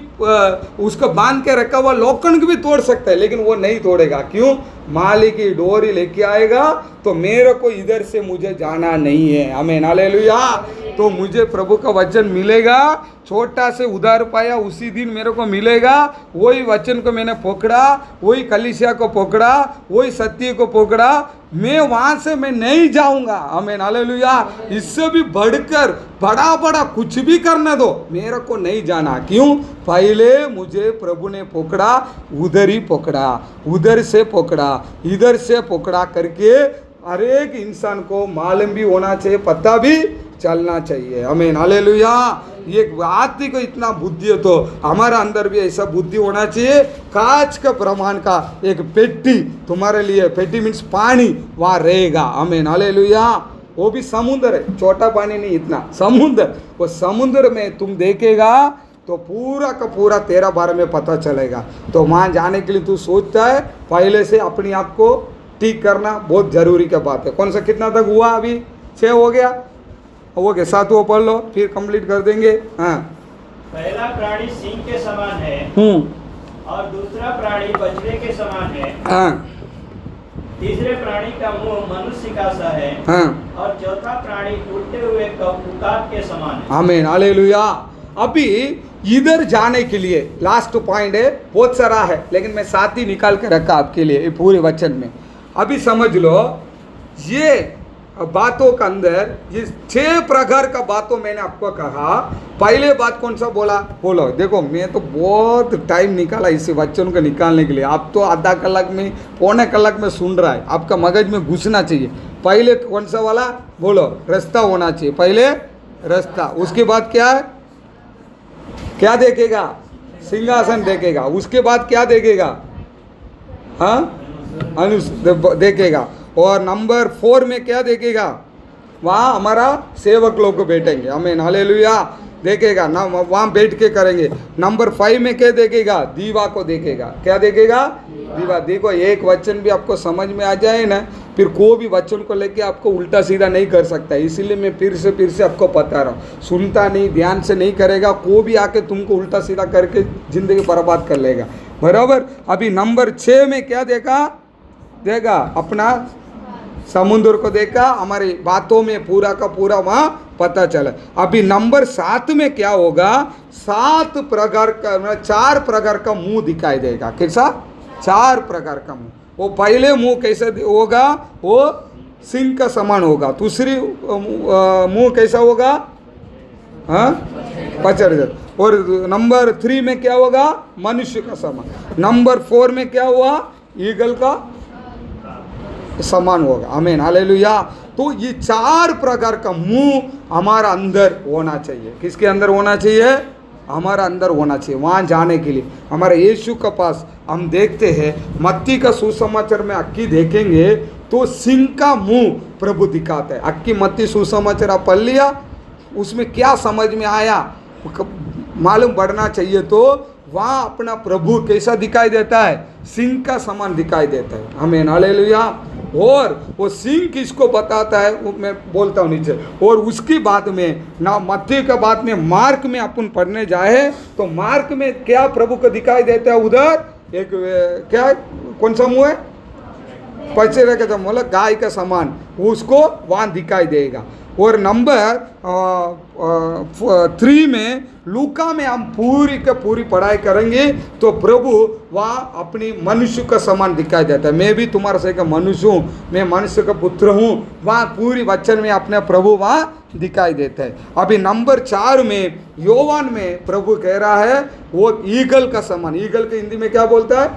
उसको बांध के रखा हुआ लोखंड भी तोड़ सकता है, लेकिन वो नहीं तोड़ेगा। क्यों, मालिक की डोरी लेके आएगा तो मेरे को इधर से मुझे जाना नहीं है। आमीन, हालेलुया। तो मुझे प्रभु का वचन मिलेगा, छोटा से उधार पाया उसी दिन मेरे को मिलेगा, वही वचन को मैंने पकड़ा, वही कलीसिया को पकड़ा, वही सत्य को पकड़ा, मैं वहाँ से मैं नहीं जाऊँगा। आमीन, हालेलुया। इससे भी बढ़कर बड़ा कुछ भी करने दो, मेरे को नहीं जाना। क्यों, पहले मुझे प्रभु ने पकड़ा, उधर ही पकड़ा, उधर से पकड़ा, इधर से पकड़ा करके हर एक इंसान को मालूम भी होना चाहिए, पता भी चलना चाहिए। आमीन, हालेलुया। ये आदमी को इतना बुद्धि है तो हमारा अंदर भी ऐसा बुद्धि होना चाहिए। कांच का प्रमाण का एक पेटी तुम्हारे लिए, पेटी मीन्स पानी वहाँ रहेगा। आमीन, हालेलुया। वो भी समुद्र है, छोटा पानी नहीं, इतना समुद्र। वो समुद्र में तुम देखेगा तो पूरा का पूरा तेरा बारे में पता चलेगा। तो वहाँ जाने के लिए तू सोचता है, पहले से अपने आप को ठीक करना बहुत जरूरी का बात है। कौन सा कितना तक हुआ? अभी 6 हो गया, हो गया, 7 वो पढ़ लो फिर कंप्लीट कर देंगे। हाँ, पहला प्राणी सिंह के समान है और दूसरा प्राणी बछड़े के समान है। हाँ, तीसरे प्राणी का मुंह मनुष्य का सा है। हाँ, और चौथा प्राणी उड़ते हुए उकाब के समान है। आमीन, हालेलुया। अभी इधर जाने के लिए लास्ट पॉइंट है, बहुत सारा है लेकिन मैं 7 ही निकाल के रखा आपके लिए ये पूरे वचन में। अभी समझ लो, ये बातों के अंदर ये 6 प्रकार का बातों मैंने आपको कहा। पहले बात कौन सा बोला? बोलो, देखो मैं तो बहुत टाइम निकाला इस वचन को निकालने के लिए। आप तो आधा कलाक में, पौने कलाक में सुन रहा है, आपका मगज में घुसना चाहिए। पहले कौन सा वाला? बोलो, रास्ता होना चाहिए। पहले रास्ता, उसके बाद क्या है? क्या देखेगा? सिंहासन देखेगा। उसके बाद क्या देखेगा? हाँ, देखेगा। और नंबर 4 में क्या देखेगा? वहाँ हमारा सेवक लोग बैठेंगे। आमीन, हालेलुया। देखेगा ना, वहाँ बैठ के करेंगे। नंबर 5 में क्या देखेगा? दीवा को देखेगा। क्या देखेगा? दीवा। देखो, एक वचन भी आपको समझ में आ जाए ना, फिर कोई भी वचन को लेके आपको उल्टा सीधा नहीं कर सकता। इसीलिए मैं फिर से आपको बता रहा हूँ, सुनता नहीं, ध्यान से नहीं करेगा, कोई भी आके तुमको उल्टा सीधा करके जिंदगी बर्बाद कर लेगा। बराबर। अभी नंबर 6 में क्या देगा? अपना समुद्र को देखा, हमारी बातों में पूरा का पूरा वहाँ पता चला। अभी नंबर 7 में क्या होगा? 7 प्रकार का, 4 प्रकार का मुंह दिखाई देगा। कैसा? 4 प्रकार का मुंह। वो पहले मुंह कैसा होगा? वो सिंह का समान होगा। दूसरी मुंह कैसा होगा? हाँ, पचड़। और नंबर 3 में क्या होगा? मनुष्य का समान। नंबर 4 में क्या हुआ? ईगल का समान होगा। आमीन, हालेलुया। तो ये 4 प्रकार का मुंह हमारा अंदर होना चाहिए। किसके अंदर होना चाहिए? हमारा अंदर होना चाहिए। वहाँ जाने के लिए हमारे यीशु के पास हम देखते हैं, मत्ती का सुसमाचार में अक्की देखेंगे तो सिंह का मुंह प्रभु दिखाता है। अक्की मत्ती सुसमाचार आप पढ़ लिया, उसमें क्या समझ में आया मालूम पड़ना चाहिए। तो वहाँ अपना प्रभु कैसा दिखाई देता है? सिंह का समान दिखाई देता है। आमीन, हालेलुया। और वो सिंह किसको बताता है वो मैं बोलता हूँ नीचे। और उसकी बात में ना, मत्ती का बात में, मार्क में अपन पढ़ने जाए तो मार्क में क्या प्रभु को दिखाई देता है? उधर एक क्या, कौन सा मुँह है? पचड़े का मुँह, गाय का समान, उसको वहाँ दिखाई देगा। और नंबर 3 में लूका में हम पूरी का पूरी पढ़ाई करेंगे तो प्रभु वहाँ अपनी मनुष्य का समान दिखाई देता है। मैं भी तुम्हारा से का मनुष्य हूँ, मैं मनुष्य का पुत्र हूँ। वहाँ पूरी वचन में अपने प्रभु वहाँ दिखाई देता है। अभी नंबर 4 में योवान में प्रभु कह रहा है वो ईगल का समान। ईगल के हिंदी में क्या बोलता है?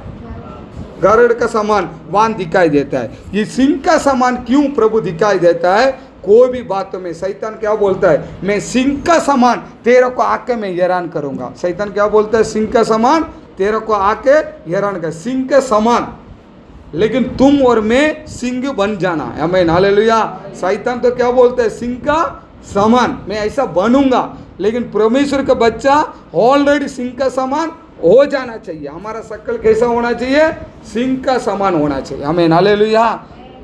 गरुड़ का समान वहाँ दिखाई देता है। ये सिंह का समान क्यों प्रभु दिखाई देता है? कोई भी बातों में शैतान क्या बोलता है? मैं सिंह का समान तेरे को आके मैं हैरान करूंगा। शैतान क्या बोलता है? सिंह का समान तेरे को आके हैरान कर। सिंह के समान, लेकिन तुम और मैं सिंह बन जाना है। आमीन, हालेलुया। शैतान तो क्या बोलता है? सिंह का समान मैं ऐसा बनूंगा। लेकिन परमेश्वर का बच्चा ऑलरेडी सिंह का समान हो जाना चाहिए। हमारा शक्ल कैसा होना चाहिए? सिंह का समान होना चाहिए। आमीन, हालेलुया।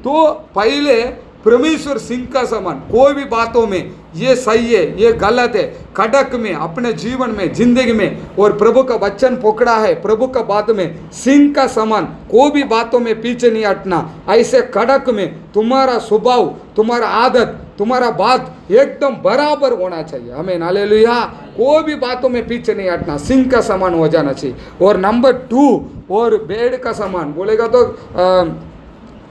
तो पहले परमेश्वर सिंह का समान, कोई भी बातों में ये सही है ये गलत है, खड़क में अपने जीवन में जिंदगी में, और प्रभु का वचन पकड़ा है, प्रभु का बात में सिंह का समान कोई भी बातों में पीछे नहीं हटना। ऐसे खड़क में तुम्हारा स्वभाव, तुम्हारा आदत, तुम्हारा बात एकदम बराबर होना चाहिए। आमीन, हालेलुया। कोई भी बातों में पीछे नहीं हटना, सिंह का समान हो जाना चाहिए। और नंबर 2 और भेड़ का समान बोलेगा तो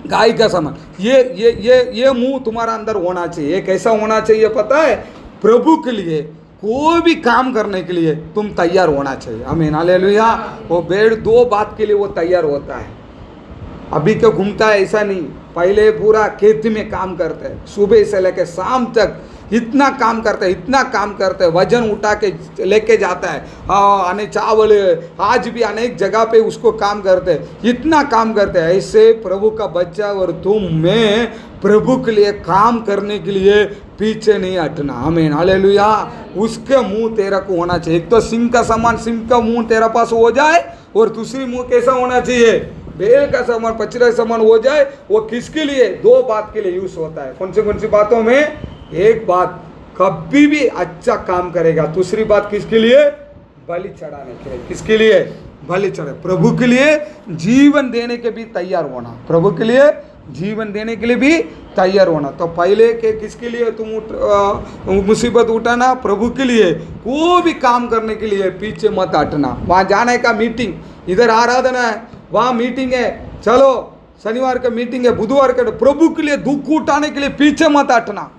गाय का समान। ये मुंह तुम्हारा अंदर होना चाहिए। ये कैसा होना चाहिए पता है? प्रभु के लिए कोई भी काम करने के लिए तुम तैयार होना चाहिए। आमीन, हालेलुया। वो भेड़ 2 बात के लिए वो तैयार होता है। अभी क्यों घूमता है ऐसा नहीं, पहले पूरा खेती में काम करते हैं, सुबह से लेकर शाम तक इतना काम करते हैं, इतना काम करते हैं, वजन उठा के लेके जाता है। अने चावल आज भी अनेक जगह पे उसको काम करते हैं, इतना काम करते हैं। ऐसे प्रभु का बच्चा और तुम मैं प्रभु के लिए काम करने के लिए पीछे नहीं हटना। आमीन, हालेलुया। उसके मुंह तेरा को होना चाहिए। एक तो सिंह का समान सिंह का मुंह तेरा पास हो जाए, और दूसरी मुंह कैसा होना चाहिए, बैल का समान, पचरा समान हो जाए। वो किसके लिए, 2 बात के लिए यूज होता है। कौन सी बातों में, एक बात कभी भी अच्छा काम करेगा, दूसरी बात किसके लिए, बलि चढ़ाने के लिए। किसके लिए, बलि चढ़े, प्रभु के लिए जीवन देने के भी तैयार होना, प्रभु के लिए जीवन देने के लिए भी तैयार होना। तो पहले के किसके लिए तुम मुसीबत उठाना, प्रभु के लिए। कोई भी काम करने के लिए पीछे मत हटना। वहाँ जाने का मीटिंग, इधर आराधना है, वहाँ मीटिंग है, चलो शनिवार का मीटिंग है, बुधवार का, प्रभु के लिए दुख उठाने के लिए पीछे मत हटना।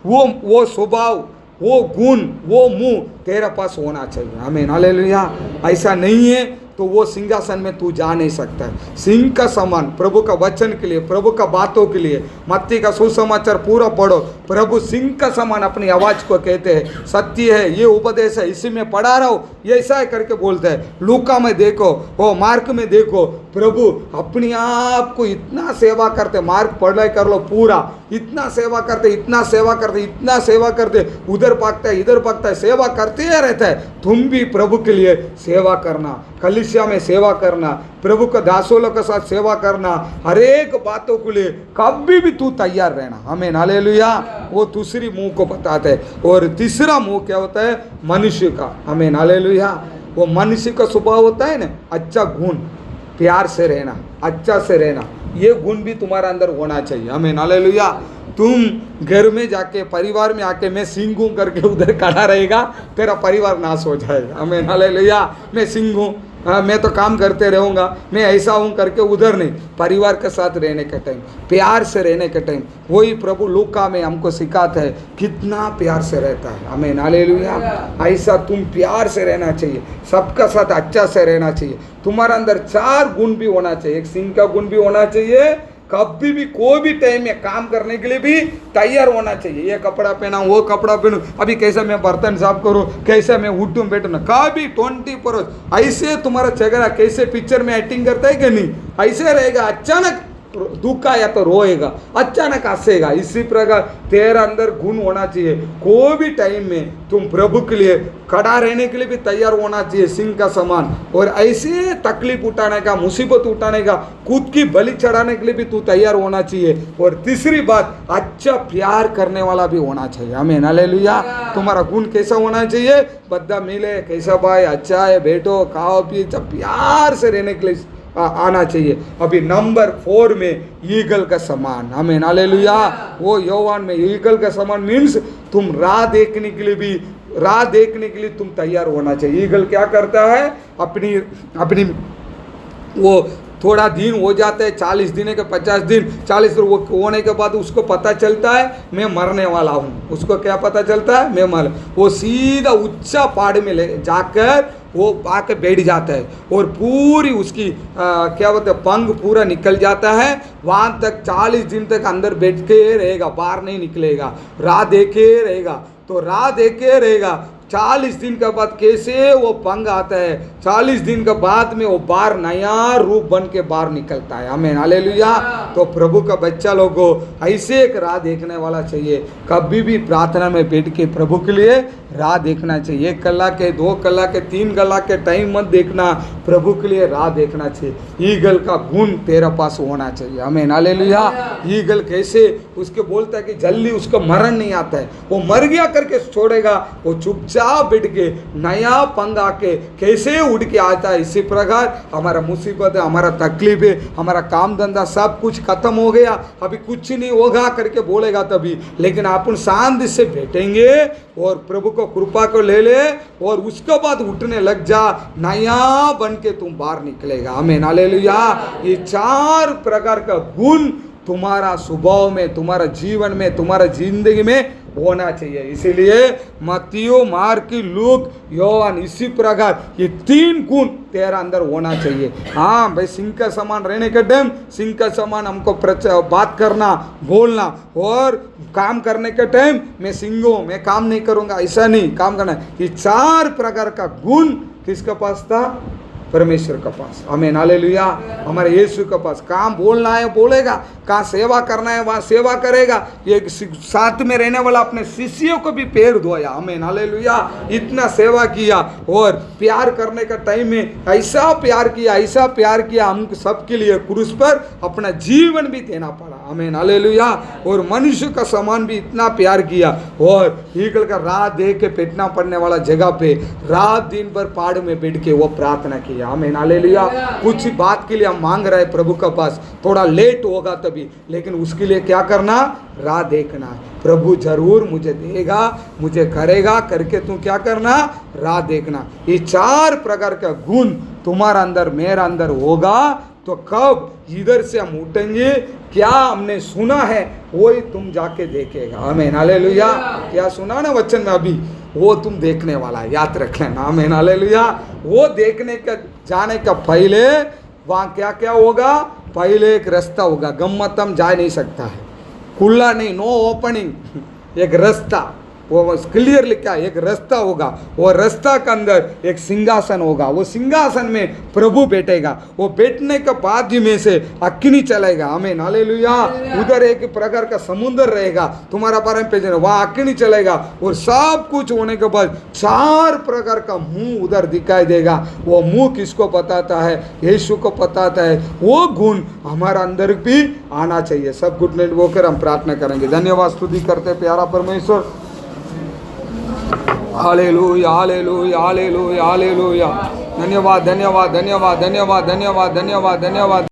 वो स्वभाव, वो गुण, वो मुंह तेरे पास होना चाहिए। आमीन, हालेलुया। ऐसा नहीं है तो वो सिंहासन में तू जा नहीं सकता है। सिंह का समान प्रभु का वचन के लिए, प्रभु का बातों के लिए, मत्ती का सुसमाचार पूरा पढ़ो। प्रभु सिंह का समान अपनी आवाज को कहते हैं, सत्य है, ये उपदेश है, इसी में पढ़ा रहा हो, ये ऐसा है करके बोलते हैं। लूका में देखो, वो मार्क में देखो, प्रभु अपने आप को इतना सेवा करते, मार्क पढ़ाई कर लो पूरा, इतना सेवा करते, इतना सेवा करते, इतना सेवा करते, उधर भागता है, इधर भागता है, सेवा करते ही रहता है। तुम भी प्रभु के लिए सेवा करना, कलीसिया में सेवा करना, प्रभु का दासों के साथ सेवा करना, हर एक बातों के लिए कभी भी तू तैयार रहना। आमीन, हालेलुया। वो दूसरी मुंह को बताते हैं। और तीसरा मुंह क्या होता है, मनुष्य का। आमीन, हालेलुया। वो मनुष्य का स्वभाव होता है ना, अच्छा गुण, प्यार से रहना, अच्छा से रहना, ये गुण भी तुम्हारा अंदर होना चाहिए। आमीन, हालेलुया। तुम घर में जाके, परिवार में आके मैं सिंह हूं करके उधर खड़ा रहेगा, तेरा परिवार नाश हो जाएगा। आमीन, हालेलुया। मैं सिंह हूँ, मैं तो काम करते रहूँगा, मैं ऐसा हूँ करके उधर नहीं, परिवार के साथ रहने के टाइम, प्यार से रहने के टाइम, वही प्रभु लूका में हमको सिखाता है कितना प्यार से रहता है। आमीन, हालेलुया। ऐसा तुम प्यार से रहना चाहिए, सबका साथ अच्छा से रहना चाहिए। तुम्हारे अंदर 4 गुण भी होना चाहिए। एक सिंह का गुण भी होना चाहिए, कभी भी कोई भी टाइम में काम करने के लिए भी तैयार होना चाहिए। ये कपड़ा पहना, वो कपड़ा पहनूं, अभी कैसे मैं बर्तन साफ करूं, कैसे मैं उठूं बैठूं, कभी 24 ऐसे तुम्हारा चेहरा कैसे पिक्चर में एक्टिंग करता है कि नहीं, ऐसे रहेगा। अचानक दुख आया तो रोएगा, अचानक हंसेगा। इसी प्रकार तेरा अंदर गुण होना चाहिए। कोई भी टाइम में तुम प्रभु के लिए खड़ा रहने के लिए भी तैयार होना चाहिए, सिंह का समान। और ऐसे तकलीफ उठाने का, मुसीबत उठाने का, खुद की बलि चढ़ाने के लिए भी तू तैयार होना चाहिए। और तीसरी बात, अच्छा प्यार करने वाला भी होना चाहिए। आमीन, हालेलुया। तुम्हारा गुण कैसा होना चाहिए, बद्दा मिले, कैसा भाई, अच्छा है, बैठो, खाओ पिए, प्यार से रहने के लिए आना चाहिए। अभी नंबर 4 में ईगल का समान। आमीन, हालेलुया। वो योवान में ईगल का समान मीन्स तुम राह देखने के लिए तुम तैयार होना चाहिए। ईगल क्या करता है, अपनी वो थोड़ा दिन हो जाता है, 40 दिन के 50 दिन, 40 दिन वो होने के बाद उसको पता चलता है मैं मरने वाला हूँ। उसको क्या पता चलता है, मैं मर, वो सीधा ऊंचा पहाड़ में ले जाकर वो आके बैठ जाता है, और पूरी उसकी क्या बोलते हैं, पंख पूरा निकल जाता है। वहाँ तक 40 दिन तक अंदर बैठ के रहेगा, बाहर नहीं निकलेगा, राह देखे रहेगा। तो राह देखे रहेगा, 40 दिन के बाद कैसे वो पंख आता है, 40 दिन के बाद में वो बाहर नया रूप बन के बाहर निकलता है। आमीन, हालेलुया। तो प्रभु का बच्चा लोगों ऐसे एक राह देखने वाला चाहिए। कभी भी प्रार्थना में बैठ के प्रभु के लिए राह देखना चाहिए। 1 कलाक के, 2 कलाक के, 3 कलाक के टाइम मत देखना, प्रभु के लिए राह देखना चाहिए। ईगल का गुण तेरा पास होना चाहिए। आमीन, हालेलुया। ईगल कैसे उसके बोलता है कि जल्दी उसको मरण नहीं आता है, वो मर गया करके छोड़ेगा, वो चुपचाप बैठ के नया पंख आके कैसे उड़ के आता है। इसी प्रकार हमारा मुसीबत है, हमारा तकलीफ है, हमारा काम धंधा सब कुछ खत्म हो गया, अभी कुछ नहीं होगा करके बोलेगा तभी, लेकिन अपन शांति से बैठेंगे और प्रभु को कृपा को ले ले और उसके बाद उठने लग जा, नया बन के तुम बाहर निकलेगा। आमीन, हालेलुया। ये 4 प्रकार का गुण तुम्हारा स्वभाव में, तुम्हारा जीवन में, तुम्हारा जिंदगी में होना चाहिए। इसीलिए मत्तियो, मार्की, लूक, योहान, इसी प्रकार ये 3 गुण तेरा अंदर होना चाहिए। हाँ भाई, सिंह का समान रहने के टाइम सिंह का समान हमको बात करना, बोलना, और काम करने के टाइम मैं सिंह हूँ, मैं काम नहीं करूँगा, ऐसा नहीं काम करना। ये 4 प्रकार का गुण किसके पास था? परमेश्वर के पास। आमीन, हालेलुया। हमारे यीशु के पास काम बोलना है बोलेगा, कहाँ सेवा करना है वहाँ सेवा करेगा। ये साथ में रहने वाला अपने शिष्यों को भी पैर धोया। आमीन, हालेलुया। इतना सेवा किया, और प्यार करने का टाइम में ऐसा प्यार किया हम सबके लिए क्रूस पर अपना जीवन भी देना पड़ा। आमीन, हालेलुया। और मनुष्य का समान भी इतना प्यार किया, और ईगल का राह दे के पेटना पड़ने वाला जगह पे रात दिन भर पहाड़ में बैठ के वो प्रार्थना किया। आमीन, हालेलुया। कुछ बात के लिए हम मांग रहे हैं प्रभु के पास, थोड़ा लेट होगा तभी, लेकिन उसके लिए क्या करना? राह देखना। प्रभु जरूर मुझे देगा, मुझे करेगा करके तू क्या करना? राह देखना। ये 4 प्रकार का गुण तुम्हारा अंदर, मेरा अंदर होगा तो कब इधर से हम उठेंगे, क्या हमने सुना है वही तुम जाके देखेगा। आमीन, हालेलुया। क्या सुना ना वचन में अभी, वो तुम देखने वाला है, याद रख लेना। आमीन, हालेलुया। वो देखने का जाने का पहले वहाँ क्या क्या होगा? पहले एक रास्ता होगा, गम्मतम जा नहीं सकता है, खुला नहीं, नो ओपनिंग। एक रास्ता, वो क्लियर लिखा है, एक रास्ता होगा, वो रास्ता के अंदर एक सिंहासन होगा, वो सिंहासन में प्रभु बैठेगा, वो बैठने के बाद ही में से अग्नि चलेगा। आमीन, हालेलुया। उधर एक प्रकार का समुद्र रहेगा, तुम्हारा परम पे वहाँ अग्नि चलेगा, और सब कुछ होने के बाद 4 प्रकार का मुंह उधर दिखाई देगा। वो मुंह किसको बताता है? यीशु को बताता है। वो गुण हमारा अंदर भी आना चाहिए। सब गुण होकर हम प्रार्थना करेंगे। धन्यवाद, स्तुति करते प्यारा परमेश्वर। Hallelujah, hallelujah, hallelujah, hallelujah. धन्यवाद, धन्यवाद, धन्यवाद, धन्यवाद, धन्यवाद, धन्यवाद, धन्यवाद।